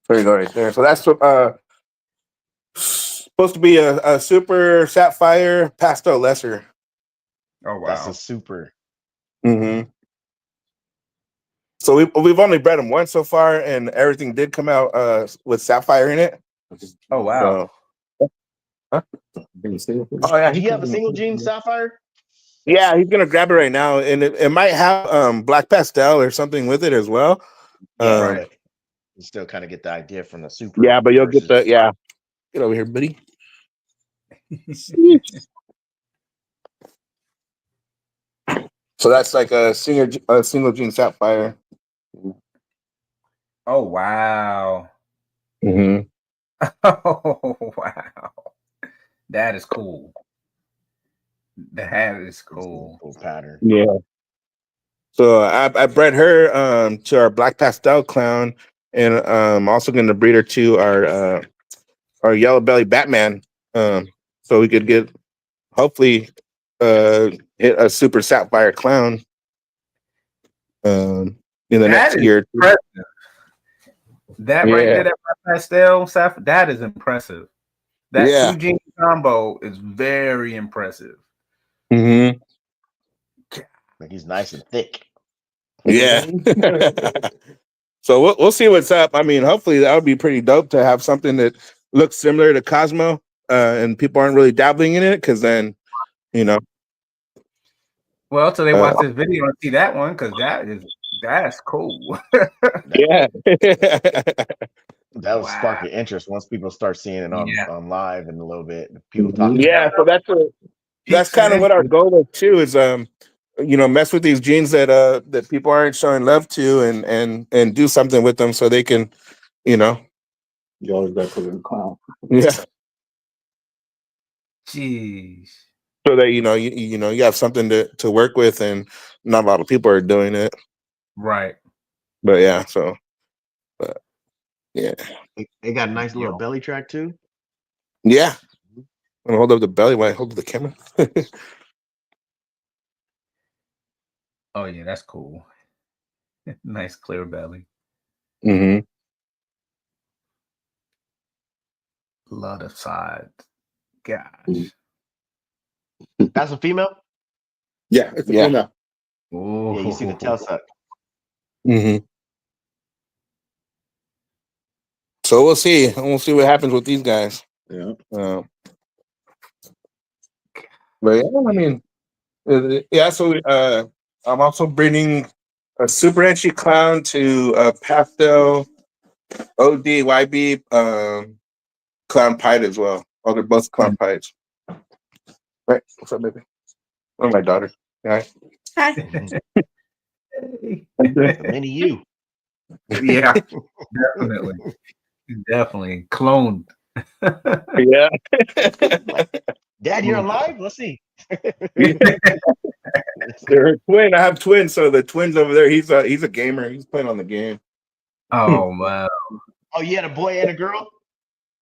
There you go, right there. So that's supposed to be a super sapphire pastel lesser. Oh wow, that's a super. Mm-hmm. So we've only bred them once so far, and everything did come out with sapphire in it. Oh wow. Huh? Oh yeah. Do you have a single gene sapphire? Yeah, he's gonna grab it right now, and it might have black pastel or something with it as well. But you still kind of get the idea from the super. Yeah, but you'll get the Get over here, buddy. So that's like a single gene sapphire. Oh wow. Mm-hmm. Oh wow. That is cool. That is cool. Cool pattern. Yeah. So I bred her to our black pastel clown, and I'm also going to breed her to our yellow belly Batman, so we could get hopefully hit a super sapphire clown in the next year. Impressive. That right there, that pastel sapphire, that is impressive. That two gene combo is very impressive. Mm-hmm. Like he's nice and thick. Yeah. So we'll see what's up. I mean, hopefully that would be pretty dope to have something that looks similar to Cosmo, and people aren't really dabbling in it, because then, Well, so they watch this video and see that one, because that's cool. Yeah. That was sparking interest once people start seeing it on live in a little bit. People talking. Yeah, so that's kind of what our goal is too, is mess with these genes that people aren't showing love to, and do something with them so they can, You always got to put it in the clown. Yeah. Jeez. So that you have something to work with, and not a lot of people are doing it. Right. But yeah, so yeah. They got a nice little belly track too. Yeah. I'm gonna hold up the belly while I hold up the camera. Oh yeah, that's cool. Nice clear belly. Mm-hmm. Love the side. Gosh. That's a female. Yeah, it's a Yeah. female. Ooh. Yeah, you see the tail suck. Mm-hmm. So we'll see. We'll see what happens with these guys. Yeah. But yeah, I mean, yeah. So I'm also bringing a super entry clown to pastel ODYB clown pied as well. Oh, they're both clown pieds. Right? What's up, baby? Oh, my daughter. Hi. Mini you. Yeah, definitely. Definitely. Cloned. Yeah. Dad, you're alive? Let's see. They're a twin. I have twins, so the twins over there. He's a gamer. He's playing on the game. Oh wow. Oh, you had a boy and a girl?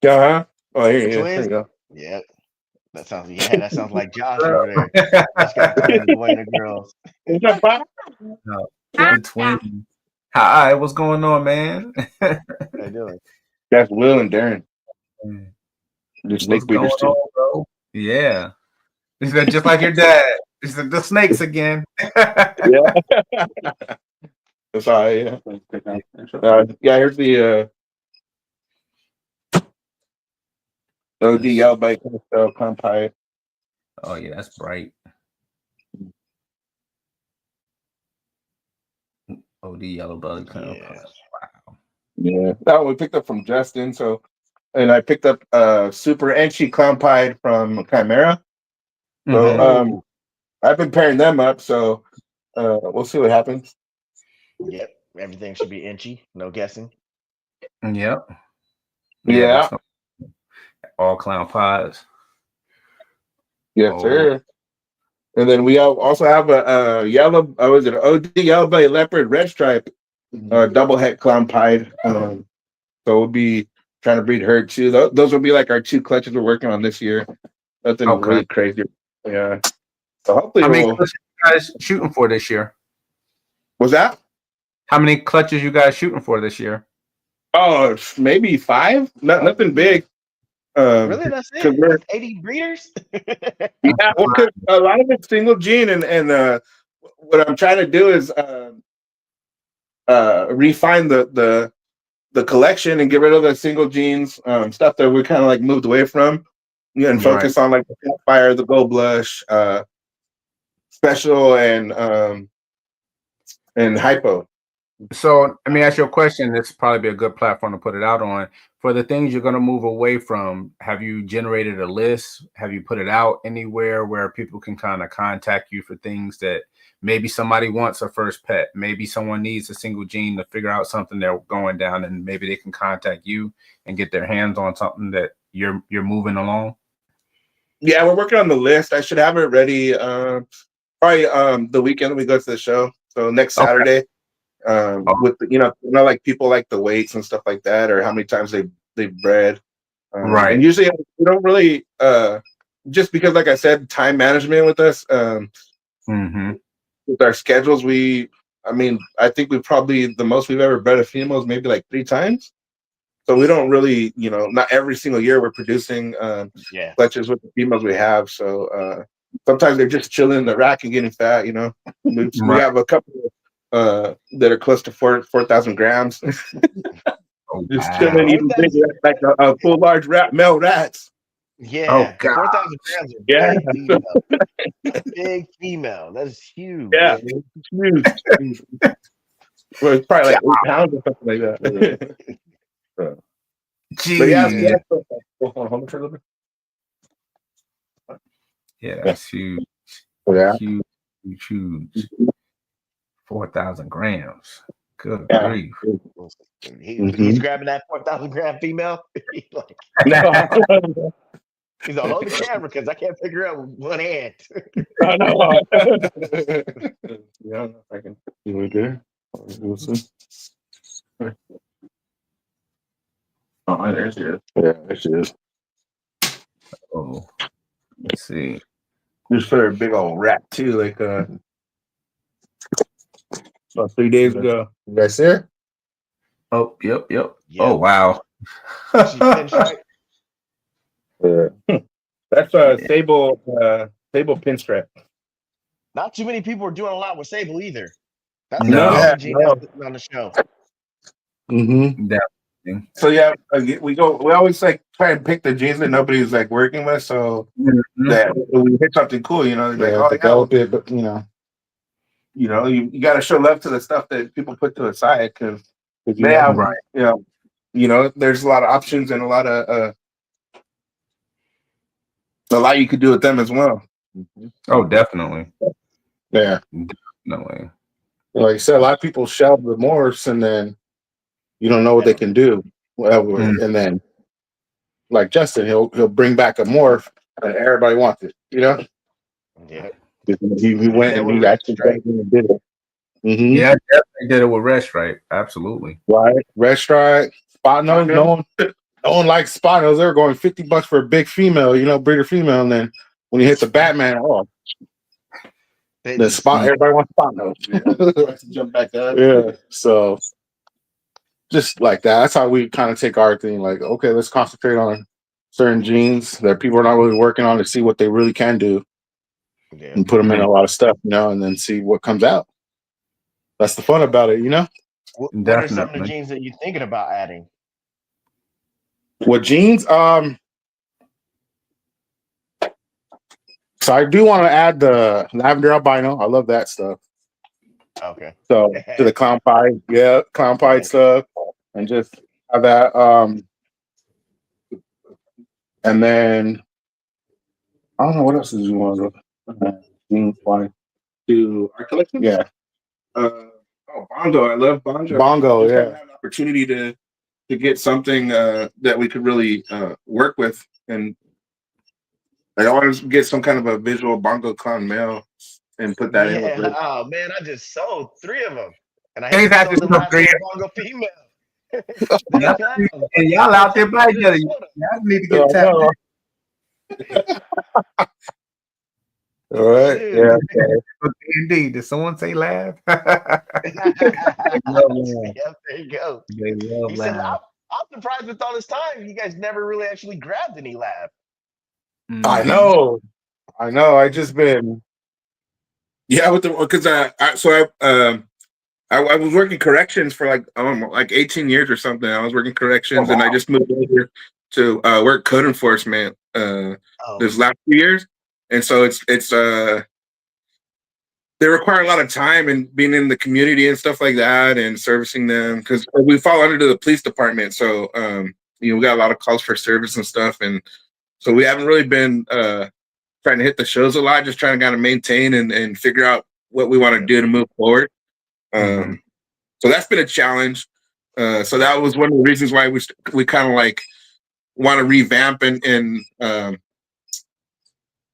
Uh-huh. Oh, here he is. There Twins? you go. Yeah. That sounds like Josh over there. Josh got a boy and a girl. What's up, Pop? No, the twin. Hi, what's going on, man? How you doing? That's Will and Darren. They're What's snake going breeders too. on, bro? Yeah. He said, just like your dad. He said, the snakes again. Yeah. That's all right. Yeah. Here's the OD yellow bike clown pie. Oh yeah, that's bright. OD yellow belly clown Yeah. pie. Wow. Yeah, that one we picked up from Justin. So, and I picked up super entry clown pie from Chimera. So Oh. I've been pairing them up. So we'll see what happens. Yep. Everything should be inchy. No guessing. Yep. Yeah. That's all clown pies. Yes, Oh. sir. And then we also have a yellow, was it OD yellow belly leopard red stripe, double head clown pied. So we'll be trying to breed her too. Those will be like our two clutches we're working on this year. Nothing really crazy. Yeah. So hopefully How many clutches you guys shooting for this year? Was that? How many clutches you guys shooting for this year? Oh, maybe 5. Nothing big. Really? That's it? That's 80 breeders? Yeah, well, because a lot of it's single gene, and what I'm trying to do is refine the collection and get rid of the single genes, stuff that we kind of like moved away from, and focus on like the fire, the gold blush, special, and hypo. So let me ask you a question. This would probably be a good platform to put it out on. For the things you're going to move away from, have you generated a list? Have you put it out anywhere where people can kind of contact you for things that maybe somebody wants a first pet? Maybe someone needs a single gene to figure out something they're going down, and maybe they can contact you and get their hands on something that you're moving along? Yeah, we're working on the list. I should have it ready probably the weekend we go to the show. So next Saturday. With like people like the weights and stuff like that, or how many times they've bred. And usually we don't really just because, like I said, time management with us, with our schedules, I think we probably the most we've ever bred a female is maybe like 3 times. So we don't really, not every single year we're producing clutches with the females we have. So sometimes they're just chilling in the rack and getting fat. We have a couple that are close to 4,000 grams. Just chilling, eating big, like a full large male rats. Yeah, 4,000 grams are big female. Big female. That's huge. Yeah, it's huge. Well, it's probably like 8 pounds or something like that. But yeah, that's huge. Yeah. Huge. 4,000 grams. Good grief. He's grabbing that 4,000 gram female. He's like, hold the camera because I can't figure out one hand. I know. Yeah, I can. You there? We'll see. Oh, there she is. Yeah, there she is. Oh, Let's see. Just for a big old rat too, like about 3 days ago. You guys see it? Oh, yep. Yep. Oh, wow. She pinstripe. That's a sable pinstripe. Not too many people are doing a lot with sable either. That's No. the Yeah, first gene no. that's on the show. Mm-hmm. Definitely. So yeah, we always like try and pick the jeans that nobody's like working with, so that when we hit something cool, you know, like develop it, but you got to show love to the stuff that people put to the side because they have, there's a lot of options and a lot you could do with them as well. Oh, definitely. Yeah, definitely. Like you said, a lot of people shelve the morphs and then you don't know what they can do. And then, like Justin, he'll bring back a morph and everybody wants it. You know? Yeah. He went and he actually did it. Mm-hmm. Yeah, I definitely did it with Red Stripe. Absolutely. Right. Red Stripe, spot nose. No one likes spot nose. They're going $50 for a big female, breeder female. And then when you hit the Batman, the spot, everybody wants spot nose. Jump back up. Yeah. So just like that. That's how we kind of take our thing. Like, okay, let's concentrate on certain genes that people are not really working on to see what they really can do. Yeah. And put them in a lot of stuff, and then see what comes out. That's the fun about it, What are some of the genes that you're thinking about adding? What genes? So I do want to add the lavender albino. I love that stuff. Okay. So to the clown pie stuff, and just have that. And then I don't know what else did you want to genes wise to our collection. Yeah. Bongo. I love Bongo. Bongo. Just have an opportunity to get something that we could really work with, and I want to get some kind of a visual Bongo clown male and put that in. With it. Oh man, I just sold 3 of them, and I had to sold the last Bongo female. And y'all out there by each other. Y'all need to get tapped. All right. Yeah. Indeed. Did someone say laugh? Yep, there you go. He said, I'm surprised with all this time, you guys never really actually grabbed any lab. I know. I just been with the because I was working corrections for like 18 years or something. I was working corrections and I just moved over to work code enforcement this last few years. And so it's they require a lot of time and being in the community and stuff like that and servicing them because we fall under the police department. So we got a lot of calls for service and stuff, and so we haven't really been trying to hit the shows a lot, just trying to kind of maintain and figure out what we want to do to move forward. So that's been a challenge. So that was one of the reasons why we kind of like want to revamp and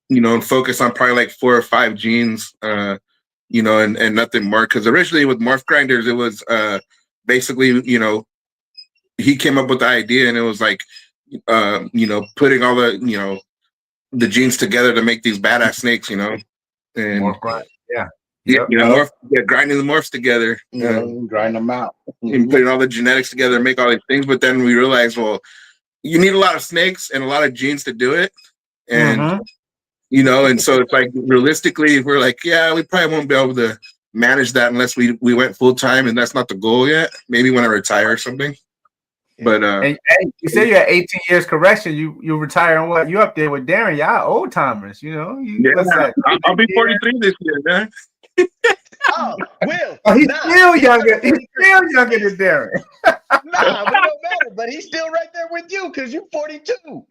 and focus on probably like 4 or 5 genes, and nothing more. Because originally with Morph Grinders, it was basically, he came up with the idea, and it was like, putting all the, the genes together to make these badass snakes, and Morph grind, grinding the morphs together, grind them out, and putting all the genetics together, make all these things. But then we realized, well, you need a lot of snakes and a lot of genes to do it, and and so it's like realistically, we're like, yeah, we probably won't be able to manage that unless we went full time, and that's not the goal yet. Maybe when I retire or something. But and you say you had 18 years correction. You retire on what? You up there with Darren? Y'all old timers, I'll be 43 this year, man. Will. He's still younger. He's still younger than Darren. Nah, but it don't matter. But he's still right there with you because you're 42.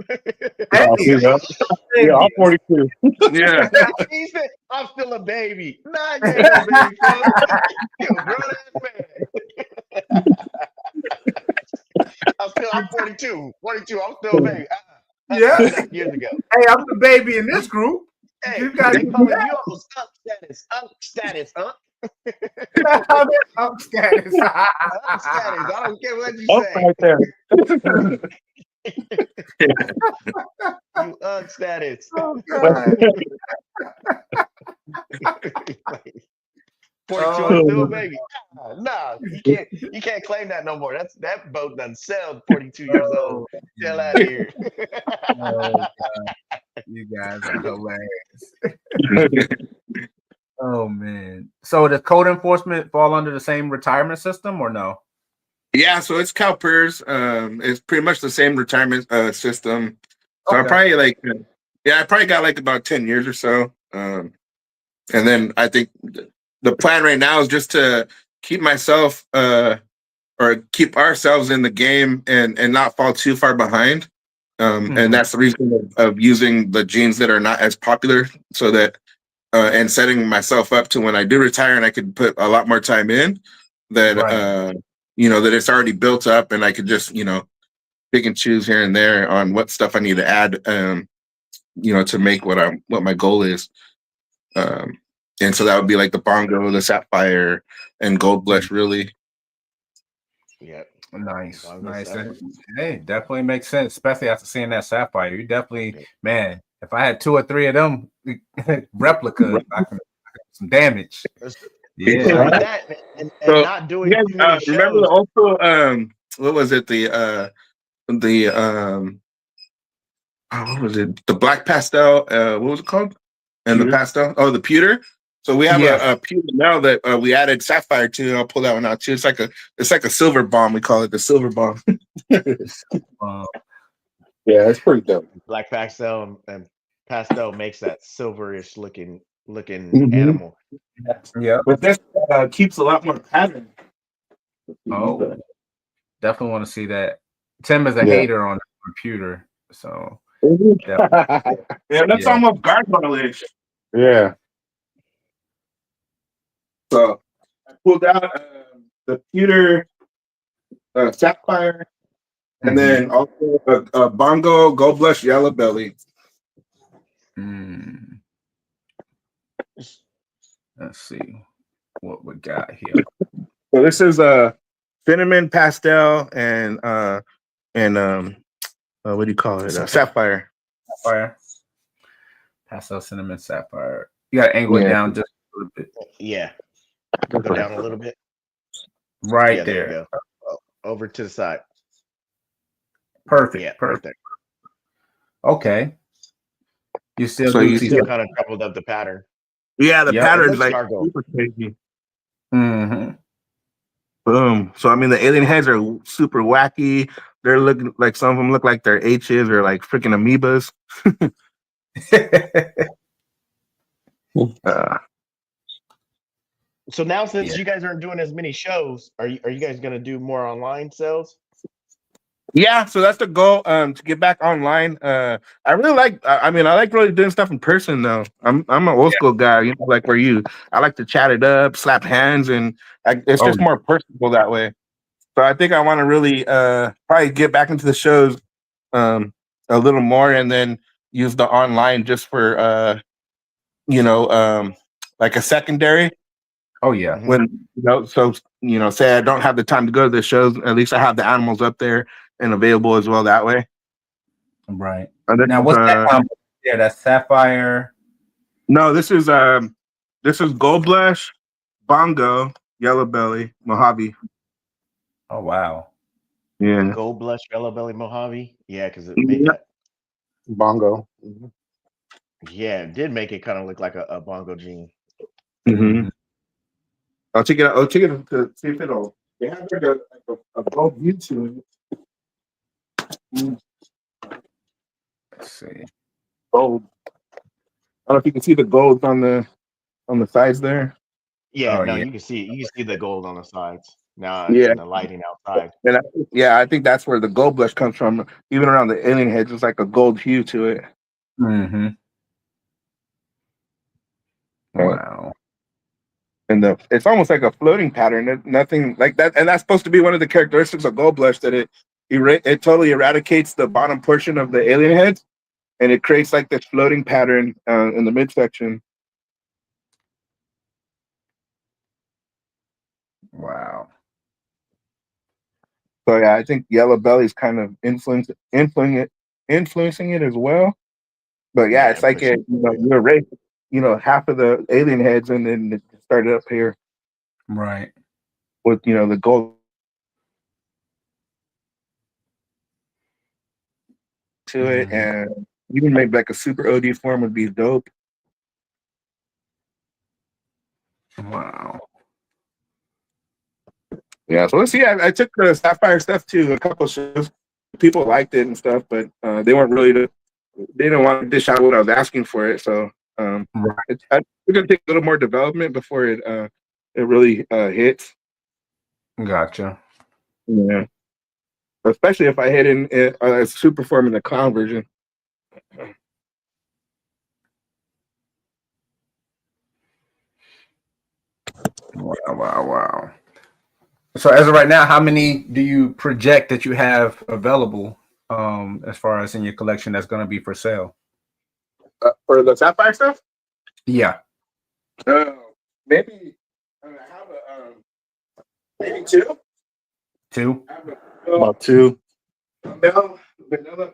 I'm 42. Yeah. He said, I'm still a baby. Nah, you ain't no baby, folks. You're a grown-ass man. I'm 42. 42. I'm still a baby. Yeah. Years ago. Hey, I'm the baby in this group. Hey, you guys they calling you on status. Status, huh? Up status. Status. I don't care what you say. Right there. You status. Oh God. 42 Oh, and still baby. Nah, you can't claim that no more. That boat done sailed 42 years old. oh, Hell out of here. oh, you guys are hilarious. Oh man. So does code enforcement fall under the same retirement system or no? Yeah, so it's CalPERS. It's pretty much the same retirement system. So I Okay. probably I probably got like about 10 years or so. And then I think the plan right now is just to keep myself or keep ourselves in the game and not fall too far behind. And that's the reason of using the genes that are not as popular, so that and setting myself up to when I do retire and I could put a lot more time in, that Right. that it's already built up and I could just pick and choose here and there on what stuff I need to add, to make what my goal is. And so that would be like the bongo, the sapphire, and gold blush, really. Yep. Nice. Bongo Nice. sapphire. Hey, definitely makes sense, especially after seeing that sapphire. You definitely, man, if I had 2 or 3 of them replicas, I can do some damage. So Yeah. with that and So not doing you too guys many remember shows. also what was it, what was it, the black pastel, what was it called, and the pastel, the pewter. So we have Yes. a pewter now that we added sapphire to. I'll pull that one out too. It's like a silver bomb. We call it the silver bomb. Yeah, it's pretty dope. Black pastel and pastel makes that silverish looking Mhm. animal. Yeah. But this keeps a lot more pattern. Oh, definitely want to see that. Tim is a Yeah. hater on the computer, so Yeah, that's Yeah. almost gargoyle-ish. Yeah. So I pulled out the pewter sapphire, and then also a bongo gold blush yellow belly. Let's see what we got here. So this is a cinnamon pastel and what do you call it? Sapphire. Sapphire. Pastel cinnamon sapphire. You got to angle it down just a little bit. Yeah. Go down a little bit. Right Yeah, there you there. go. Over to the side. Perfect. Yeah, Perfect. right there. Okay. You still So do you see still kind of troubled up the pattern. Yeah, the Yep. pattern's It like looks super crazy. Mm-hmm. Boom. So I mean, the alien heads are super wacky. They're looking like, some of them look like they're H's or like freaking amoebas. So now, since you guys aren't doing as many shows, are you guys going to do more online sales? Yeah, so that's the goal. To get back online. I really like. I mean, I like really doing stuff in person though. I'm an old school guy. Like where I like to chat it up, slap hands, and it's just more personable that way. So I think I want to really probably get back into the shows a little more, and then use the online just for like a secondary. Oh yeah. When so say I don't have the time to go to the shows, at least I have the animals up there and available as well that way. Right. And Now what's that combo? Yeah, that's sapphire. No, this is gold blush, bongo, yellow belly, Mojave. Oh wow. Yeah. Gold blush, yellow belly, Mojave. Yeah, because it made that. Bongo. Yeah, it did make it kind of look like a bongo gene. Mm-hmm. I'll check it out. I'll check it out to see if it'll. They have like a gold view to it. Let's see. Gold. I don't know if you can see the gold on the sides there. Yeah, Oh, no, yeah. you can see the gold on the sides now Yeah. in the lighting outside. And I think that's where the gold blush comes from. Even around the alien heads, it's like a gold hue to it. Mm-hmm. Wow. And it's almost like a floating pattern. Nothing like that, and that's supposed to be one of the characteristics of gold blush, that it totally eradicates the bottom portion of the alien heads, and it creates like this floating pattern in the midsection. Wow. So yeah, I think Yellow Belly's kind of influencing it as well. But yeah, it's like you erase, half of the alien heads, and then it started up here Right. with the gold to it, and even maybe like a super OD form would be dope. Wow. Yeah, so let's see. I took the Sapphire stuff to a couple shows. People liked it and stuff, but they weren't really they didn't want to dish out what I was asking for it. So Right. we're gonna take a little more development before it really hits. Gotcha. Yeah, especially if I hit in super form in the clown version. Wow. So as of right now, how many do you project that you have available as far as in your collection that's going to be for sale? For the Sapphire stuff? Yeah. Maybe I have maybe two. Two? About two. Vanilla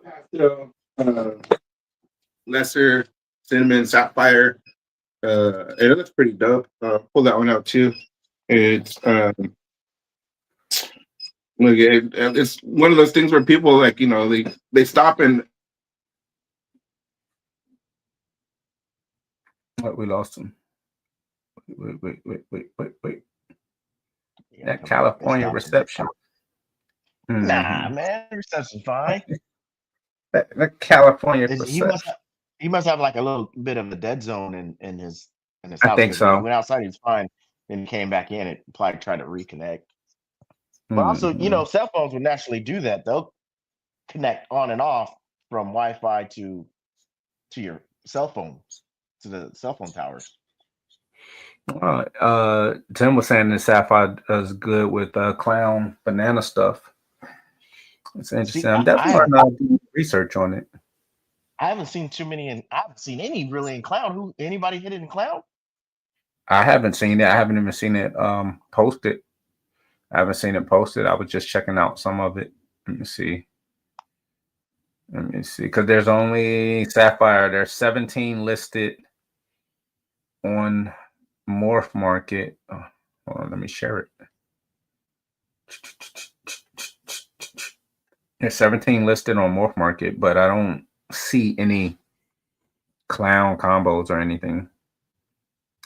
pastel, lesser cinnamon sapphire. It looks pretty dope. Pull that one out too. It's it's one of those things where people they stop and We lost him. Wait. Yeah, That California reception. Nah, man, reception's fine. That California reception. He must have like a little bit of a dead zone in his house. I think so. When he went outside, he was fine. Then he came back in. It probably tried to reconnect. But also, cell phones would naturally do that. They'll connect on and off from Wi-Fi to your cell phone, to the cell phone towers. Tim was saying that Sapphire does good with clown banana stuff. It's interesting. I'm definitely going to do research on it. I haven't seen too many, and I haven't seen any really in clown. Anybody hit it in clown? I haven't seen it. I haven't even seen it posted. I haven't seen it posted. I was just checking out some of it. Let me see. Because there's only Sapphire. There's 17 listed on Morph Market. Oh, hold on, let me share it. There's 17 listed on Morph Market, but I don't see any clown combos or anything.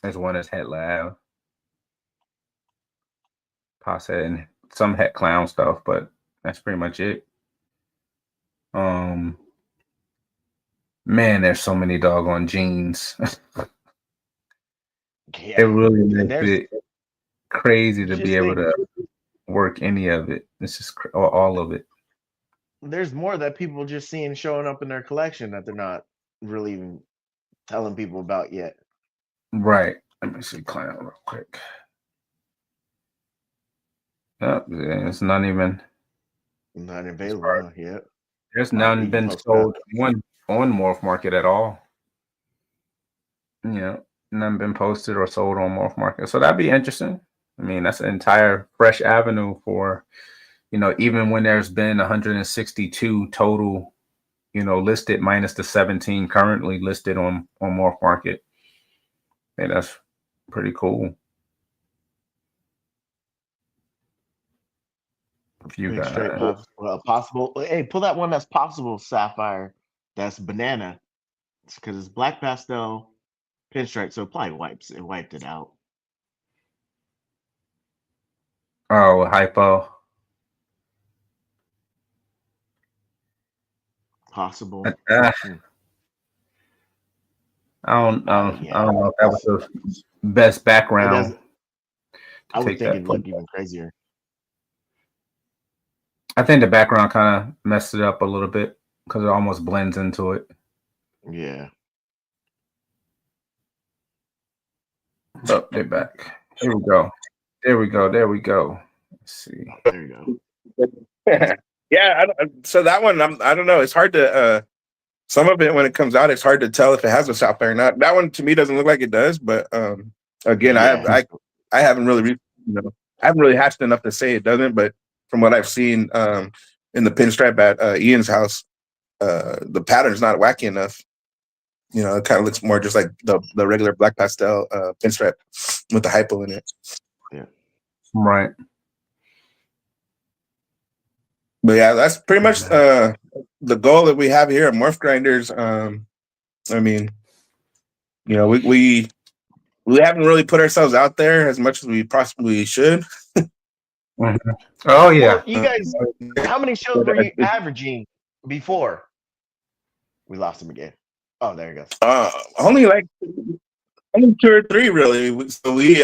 There's one that's Het Lab, Posse, and some Het Clown stuff, but that's pretty much it. Man, there's so many doggone jeans. Yeah, it really makes it crazy to be able to work any of it. It's just all of it. There's more that people just seeing showing up in their collection that they're not really even telling people about yet. Right. Let me see clown real quick. It's not available yet. There's none been sold on Morph Market at all. None been posted or sold on Morph Market. So that'd be interesting. I mean, that's an entire fresh avenue for, even when there's been 162 total, listed minus the 17 currently listed on Morph Market. And that's pretty cool. If you got possible, hey, pull that one that's possible Sapphire. That's banana. Because it's black pastel pinstripe, so it probably wiped it out. Oh, hypo. Possible. I don't know if that was the best background. I would think it'd look even crazier. I think the background kind of messed it up a little bit because it almost blends into it. Yeah. Oh, they're back. Here we go. There we go. Let's see. There you go. Yeah. So that one, I don't know. It's hard to. Some of it when it comes out, it's hard to tell if it has a Sapphire or not. That one to me doesn't look like it does, but again, I haven't really, I haven't really hashed enough to say it doesn't. But from what I've seen in the pinstripe at Ian's house, the pattern's not wacky enough. You know, it kind of looks more just like the regular black pastel pinstripe with the hypo in it. Yeah. Right. But yeah, that's pretty much the goal that we have here at Morph Grinders. I mean, you know, we haven't really put ourselves out there as much as we possibly should. Mm-hmm. Oh yeah. Well, you guys, how many shows were you averaging before? We lost him again. Oh, there he goes. Only 2 or 3 really. So we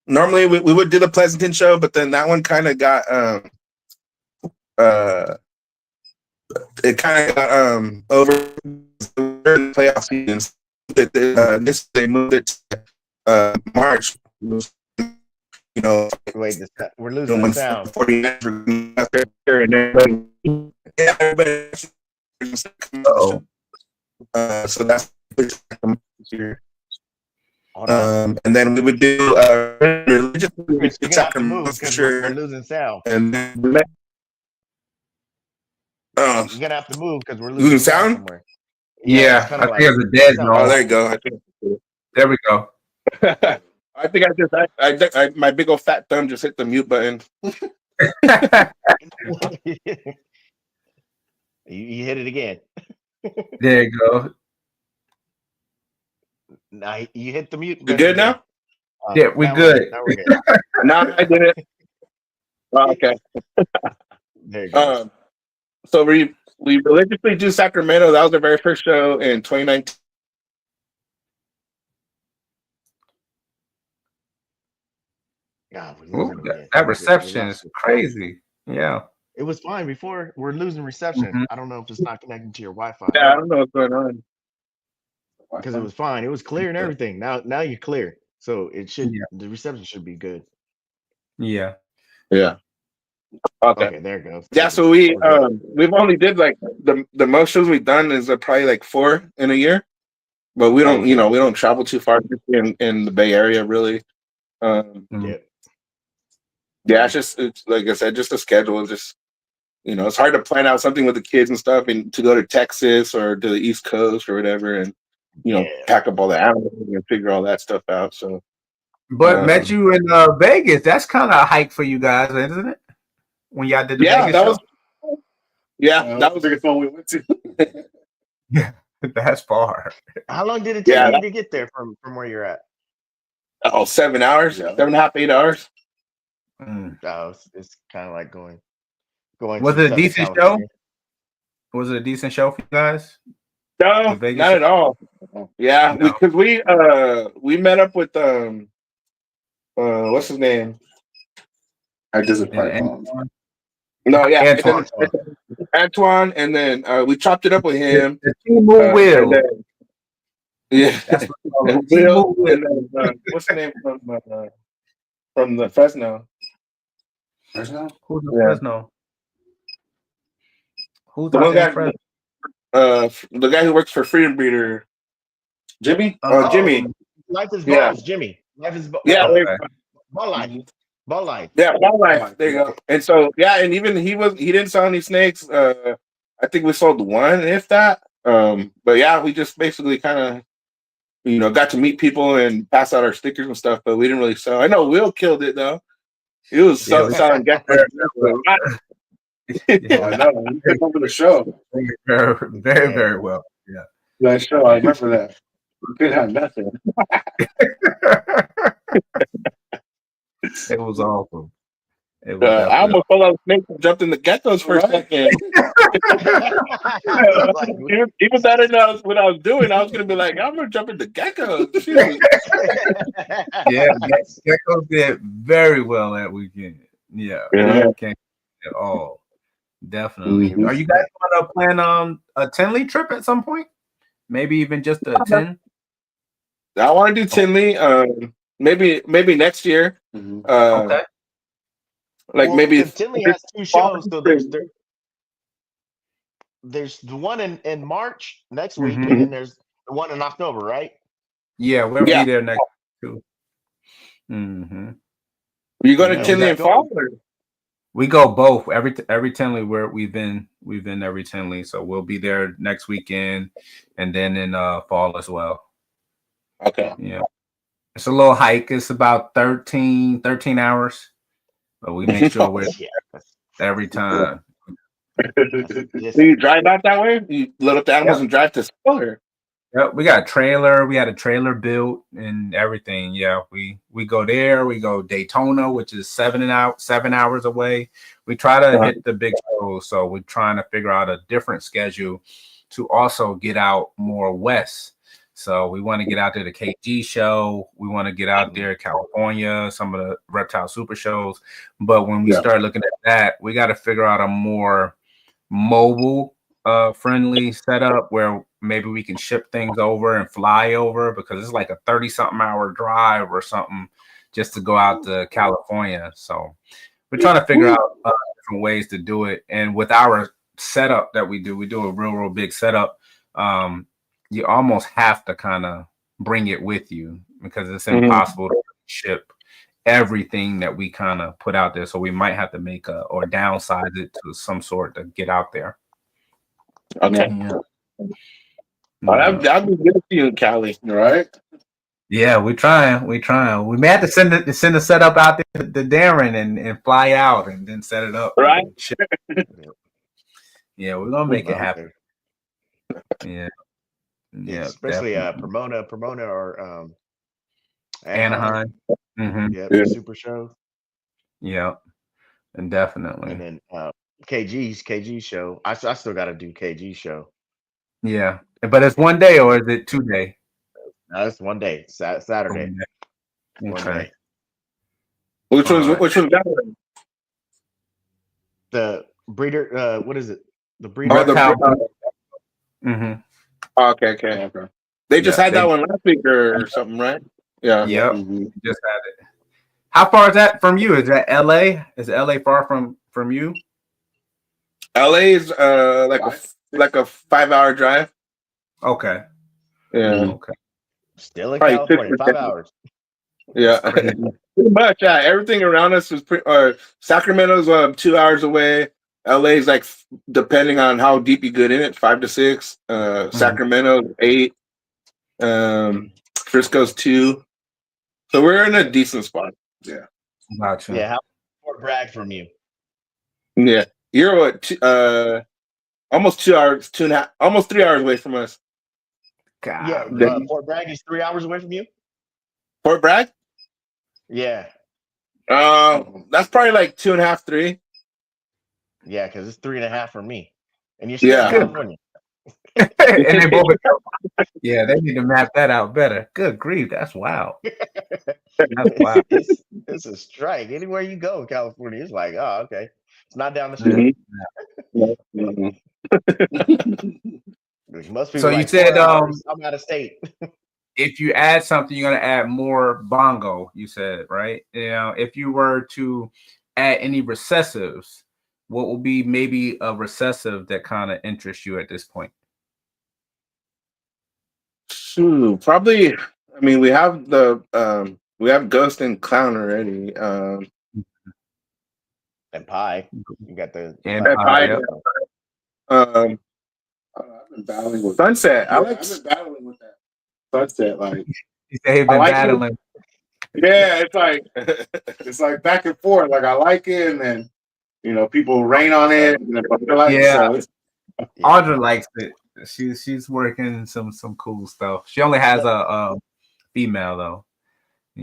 normally we would do the Pleasanton show, but then that one kind of got it kind of got over the playoff seasons. They moved it to March. You know, Wait, we're losing the sound. 49 and everybody. So that's here. And then we would do religious sacraments for sure. We're losing sound. And then you're gonna have to move because we're losing sound somewhere. Yeah, I think it's a dead zone. Oh, there you go. There we go. I think I my big old fat thumb just hit the mute button. You hit it again. There you go. Now you hit the mute. You good now? Yeah, we good. Now we're good. No, I did it. Oh, okay. There you go. So we religiously do Sacramento. That was our very first show in 2019. God, that reception is crazy. Yeah. It was fine before. We're losing reception. Mm-hmm. I don't know if it's not connecting to your Wi-Fi. Yeah, I don't know what's going on. Because it was fine. It was clear and everything. Now you're clear. So it should the reception should be good. Yeah. Yeah. Okay, there it goes. Yeah, so we've only did like the most shows we've done is probably like 4 in a year. But we don't, we don't travel too far in the Bay Area really. Yeah, it's like I said, just a schedule. Just it's hard to plan out something with the kids and stuff, and to go to Texas or to the East Coast or whatever, and pack up all the animals and figure all that stuff out. So, but met you in Vegas. That's kind of a hike for you guys, isn't it? When y'all did the Vegas show? That was the biggest one we went to. Yeah, that's far. How long did it take you to get there from where you're at? 7 hours, 7.5, 8 hours. Oh, it's kind of like going. Was it a decent show? Was it a decent show for you guys? No, not at all. Yeah, because we met up with what's his name? I disappointed. No, yeah, Antoine. and then we chopped it up with him. Will. Yeah, that's what Will. And then, what's the name from the Fresno? Fresno? Who's the Fresno? Who's the one guy? Fresno? The guy who works for Freedom Breeder, Jimmy. Jimmy. Life is balls, Jimmy. Life is balls. Yeah, Ball life. Ball life. Yeah, ball life. There you go. And so and even he didn't sell any snakes. I think we sold 1, if that. But yeah, we just basically kind of got to meet people and pass out our stickers and stuff, but we didn't really sell. I know Will killed it though. He was selling geckos. I know. You took over the show. Very, very well. Yeah. That show, I remember that. We couldn't have nothing. It was awesome. I almost fell out of snakes and jumped in the geckos for a second. Even that I know what I was doing, I was going to be like, I'm going to jump into geckos. Yeah, geckos did very well that weekend. Yeah. Can't at all. Definitely. Are you guys going to plan on a Tinley trip at some point? Maybe even just a 10? I want to do Tinley. Maybe next year. Okay. Like maybe Tinley has 2 shows, so there's the one in March next week, and then there's the one in October, right? Yeah, we'll be there next week too. You going to Tinley in fall? We go both every Tinley where we've been every Tinley, so we'll be there next weekend, and then in fall as well. Okay. Yeah, it's a little hike. It's about 13 hours, but we make sure we're Yeah, every time. Do you drive out that way? You load up the animals Yep. and drive to school? Or? Yep, we got a trailer. We had a trailer built and everything. Yeah, we go there. We go Daytona, which is 7 hours away. We try to hit the big shows, so we're trying to figure out a different schedule to also get out more west. So we want to get out there to KG show. We want to get out there California, some of the reptile super shows. But when we start looking at that, we got to figure out a more mobile friendly setup where maybe we can ship things over and fly over, because it's like a 30-something hour drive or something just to go out to California. So we're trying to figure out different ways to do it. And with our setup that we do a real big setup. You almost have to kind of bring it with you, because it's impossible to ship everything that we kind of put out there. So we might have to make or downsize it to some sort to get out there. Okay. Yeah. That'd be good to see you in Cali, right? Yeah, we're trying. We may have to send a setup out there to Darren and fly out and then set it up. Right. Yeah, we're gonna make it happen. Yeah. Yeah, especially definitely. Pomona or Anaheim. Yeah, the super shows. Yeah, and definitely. And then KG show. I still got to do KG show. Yeah, but it's 1 day or is it 2 day? No, it's 1 day. Saturday. Okay. 1 day. Which one's better? The breeder. What is it? The breeder. Okay. They just had that one last week or something, right? Yeah. Yep. Just had it. How far is that from you? Is that LA? Is LA far from you? LA is like a 5-hour drive. Okay. Yeah. Okay. Still in California, 5 hours. Yeah. Pretty much. Yeah. Everything around us is pretty. Sacramento's 2 hours away. LA's like, depending on how deep you get in it, 5 to 6. Sacramento 8. Frisco's 2. So we're in a decent spot. Yeah. Gotcha. Yeah. How Fort Bragg from you? Yeah. You're what? Almost 2 hours, 2.5, almost 3 hours away from us. God. Yeah. Fort Bragg is 3 hours away from you? Fort Bragg? Yeah. That's probably like 2.5, 3. Yeah, because it's 3.5 from me. And you're still in California. And they both yeah, they need to map that out better. Good grief, that's wild. That's wild. It's a strike. Anywhere you go in California, it's like, oh, okay. It's not down the street. Most people so like, you said I'm out of state. If you add something, you're gonna add more bongo, you said, right? You know, if you were to add any recessives, what will be maybe a recessive that kind of interests you at this point? Probably. I mean, we have Ghost and Clown already. And Pie. You got the Pie. Yeah. I've been battling with Sunset. I've been battling with that Sunset. Like you say, been battling. Yeah, it's like back and forth. Like I like it, and then people rain on it. And Audra likes it. She's working some cool stuff. She only has a female though.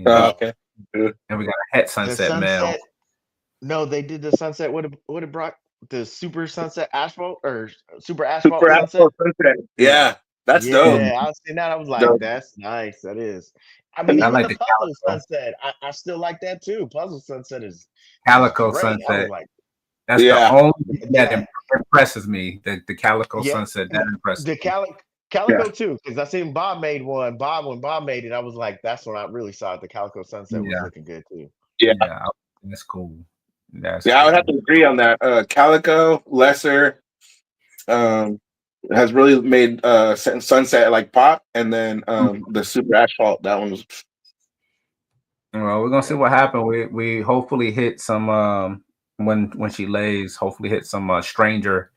Okay. And we got a het sunset male. No, they did the sunset. What it brought the super sunset asphalt or super asphalt sunset. Yeah, that's dope. Yeah, I was seeing that. I was like, that's nice. That is. I mean, even like the puzzle sunset. I still like that too. Puzzle sunset is Calico great. Sunset. Like, that's the only that impresses me. The Calico Sunset that impresses the Calico too, because I seen Bob made one. When Bob made it, I was like, that's when I really saw it. The Calico Sunset was looking good too. Yeah, that's cool. I would have to agree on that. Calico, Lesser, has really made Sunset like pop, and then the Super Asphalt, that one was. Well, we're gonna see what happens. We hopefully hit some when she lays, hopefully hit some stranger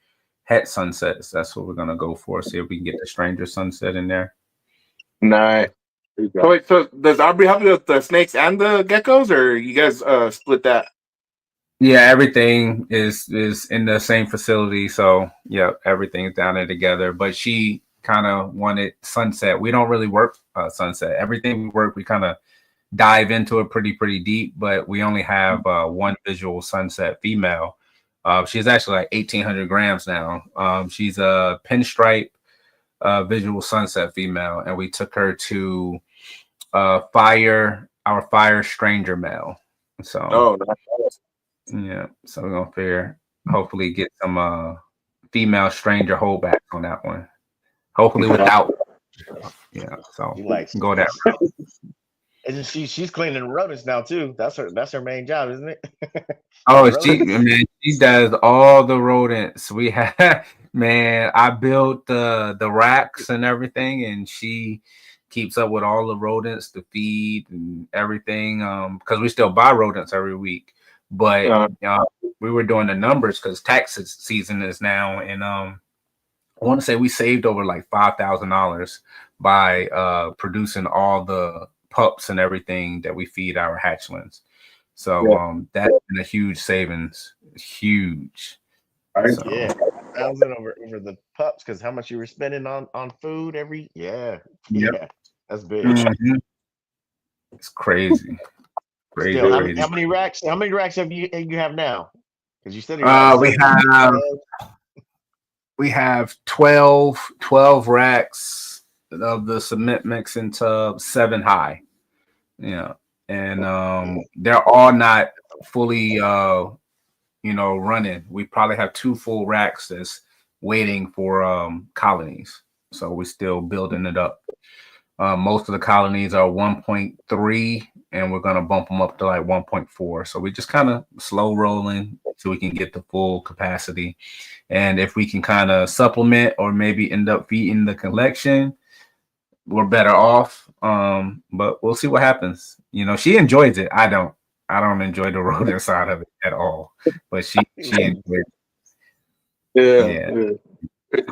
het sunsets. That's what we're gonna go for. See if we can get the stranger sunset in there. Nice. So wait, so does Aubrey help you with the snakes and the geckos, or you guys split that? Yeah, everything is in the same facility. So yeah, everything's down there together. But she kind of wanted sunset. We don't really work sunset. Everything we work, we kind of dive into it pretty deep. But we only have one visual sunset female. She's actually like 1,800 grams now. She's a pinstripe visual sunset female, and we took her to our fire stranger male. So yeah, so we're gonna figure hopefully get some female stranger holdback on that one. Hopefully without so go that route. And she's cleaning rodents now too. That's her main job, isn't it? Oh, she does all the rodents. We have I built the racks and everything, and she keeps up with all the rodents to feed and everything. Because we still buy rodents every week. But we were doing the numbers because tax season is now, and I want to say we saved over like $5,000 by producing all the pups and everything that we feed our hatchlings. So that's been a huge savings, huge. So. Yeah, 1,000 over the pups because how much you were spending on food every that's big. Mm-hmm. It's crazy. Still, how many racks? How many racks have you have now? Because you said we have 12 racks of the cement mixing tub, 7 high. Yeah, and they're all not fully running. We probably have 2 full racks that's waiting for colonies. So we're still building it up. Most of the colonies are 1.3, and we're gonna bump them up to like 1.4. So we just kind of slow rolling so we can get the full capacity. And if we can kind of supplement or maybe end up feeding the collection, we're better off. But we'll see what happens. She enjoys it. I don't enjoy the rodent side of it at all. But she enjoys it. Yeah.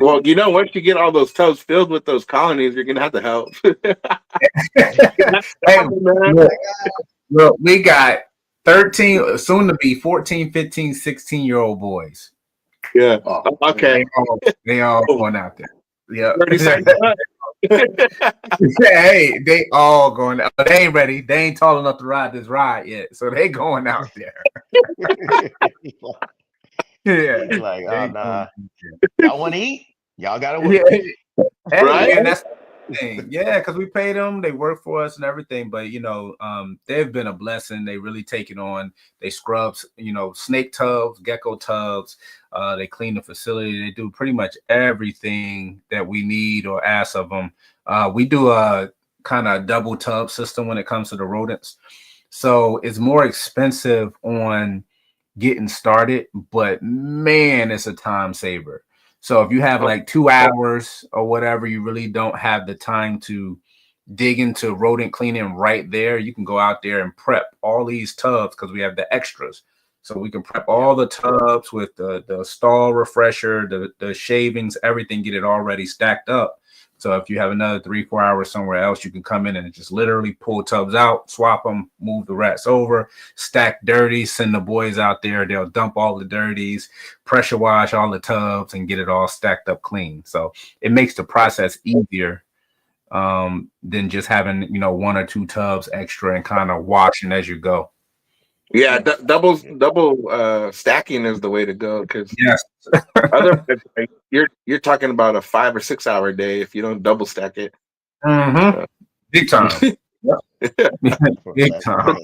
Well, once you get all those tubs filled with those colonies, you're gonna have to help. Hey, look, we got 13, soon to be 14, 15, 16-year-old boys. Yeah. Okay. They all going out there. Yeah. Hey, they all going out. They ain't ready. They ain't tall enough to ride this ride yet. So they going out there. Yeah. Like, oh nah. Y'all want to eat? Y'all gotta work. Yeah. Hey, right? And that's the thing. Yeah, because we pay them, they work for us and everything. But they've been a blessing. They really take it on. They scrub, snake tubs, gecko tubs. They clean the facility. They do pretty much everything that we need or ask of them. We do a kind of double tub system when it comes to the rodents. So it's more expensive on getting started, but man, it's a time saver. So if you have like 2 hours or whatever, you really don't have the time to dig into rodent cleaning right there. You can go out there and prep all these tubs because we have the extras. So we can prep all the tubs with the stall refresher, the shavings, everything, get it already stacked up. So if you have another 3-4 hours somewhere else, you can come in and just literally pull tubs out, swap them, move the rats over, stack dirties, send the boys out there. They'll dump all the dirties, pressure wash all the tubs, and get it all stacked up clean. So it makes the process easier than just having 1 or 2 tubs extra and kind of washing as you go. Yeah, double stacking is the way to go because you're talking about a 5 or 6 hour day if you don't double stack it. Mm-hmm. Big time. Big time.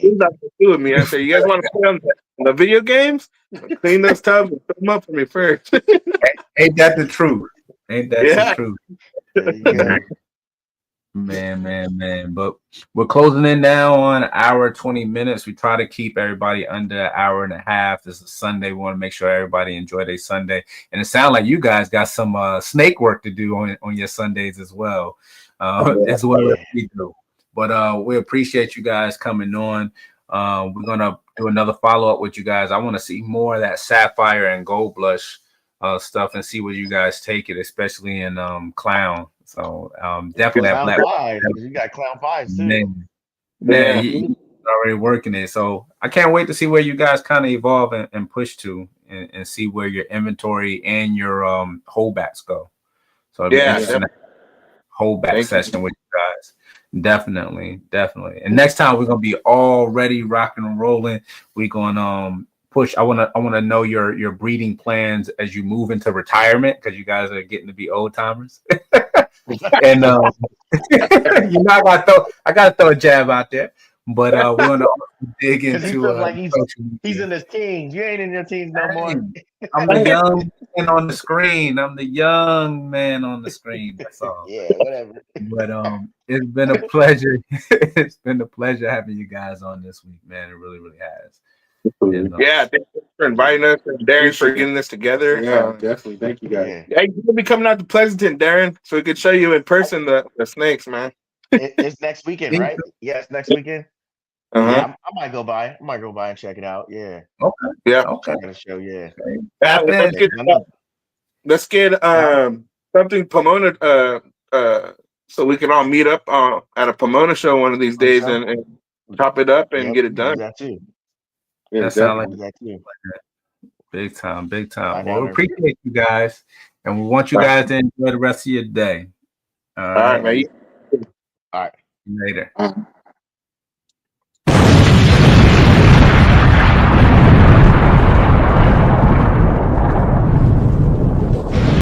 With me, I say, you guys want to play on the video games? Clean those tubs and put them up for me first. Ain't that the truth? Ain't that the truth? Man. But we're closing in now on an hour 20 minutes. We try to keep everybody under an hour and a half. This is Sunday. We want to make sure everybody enjoy their Sunday. And it sounds like you guys got some snake work to do on your Sundays as well. As well as we do. But we appreciate you guys coming on. We're gonna do another follow up with you guys. I want to see more of that sapphire and gold blush stuff and see where you guys take it, especially in clown. So definitely at Clown Black. 5. You got Clown 5s too. Man, he's already working it. So I can't wait to see where you guys kind of evolve and push to, and see where your inventory and your holdbacks go. So it'll be interesting to holdback session with you guys. Definitely. And next time we're gonna be all ready, rocking and rolling. We're gonna push. I wanna know your breeding plans as you move into retirement, because you guys are getting to be old timers. And you know, I gotta throw a jab out there. But we're gonna dig into. He feels like he's in his teens. You ain't in your teens no more. I'm the young man on the screen. I'm the young man on the screen. That's all. Yeah, whatever. But it's been a pleasure. It's been a pleasure having you guys on this week, man. It really, really has. And, yeah, thanks for inviting us, and Darren for getting this together. Yeah, definitely. Thank you, guys. Yeah, you're gonna be coming out to Pleasanton, Darren, so we could show you in person the snakes, man. It's next weekend, right? Yeah, it's next weekend. Yeah, I might go by. And check it out. Yeah. Okay. Yeah. Okay. Show. Yeah. Let's get something Pomona so we can all meet up at a Pomona show one of these days and chop it up and get it done. That too. That sounds like that too. Big time. Well, we appreciate you guys, and we want you guys to enjoy the rest of your day. All right, man. All right. Later.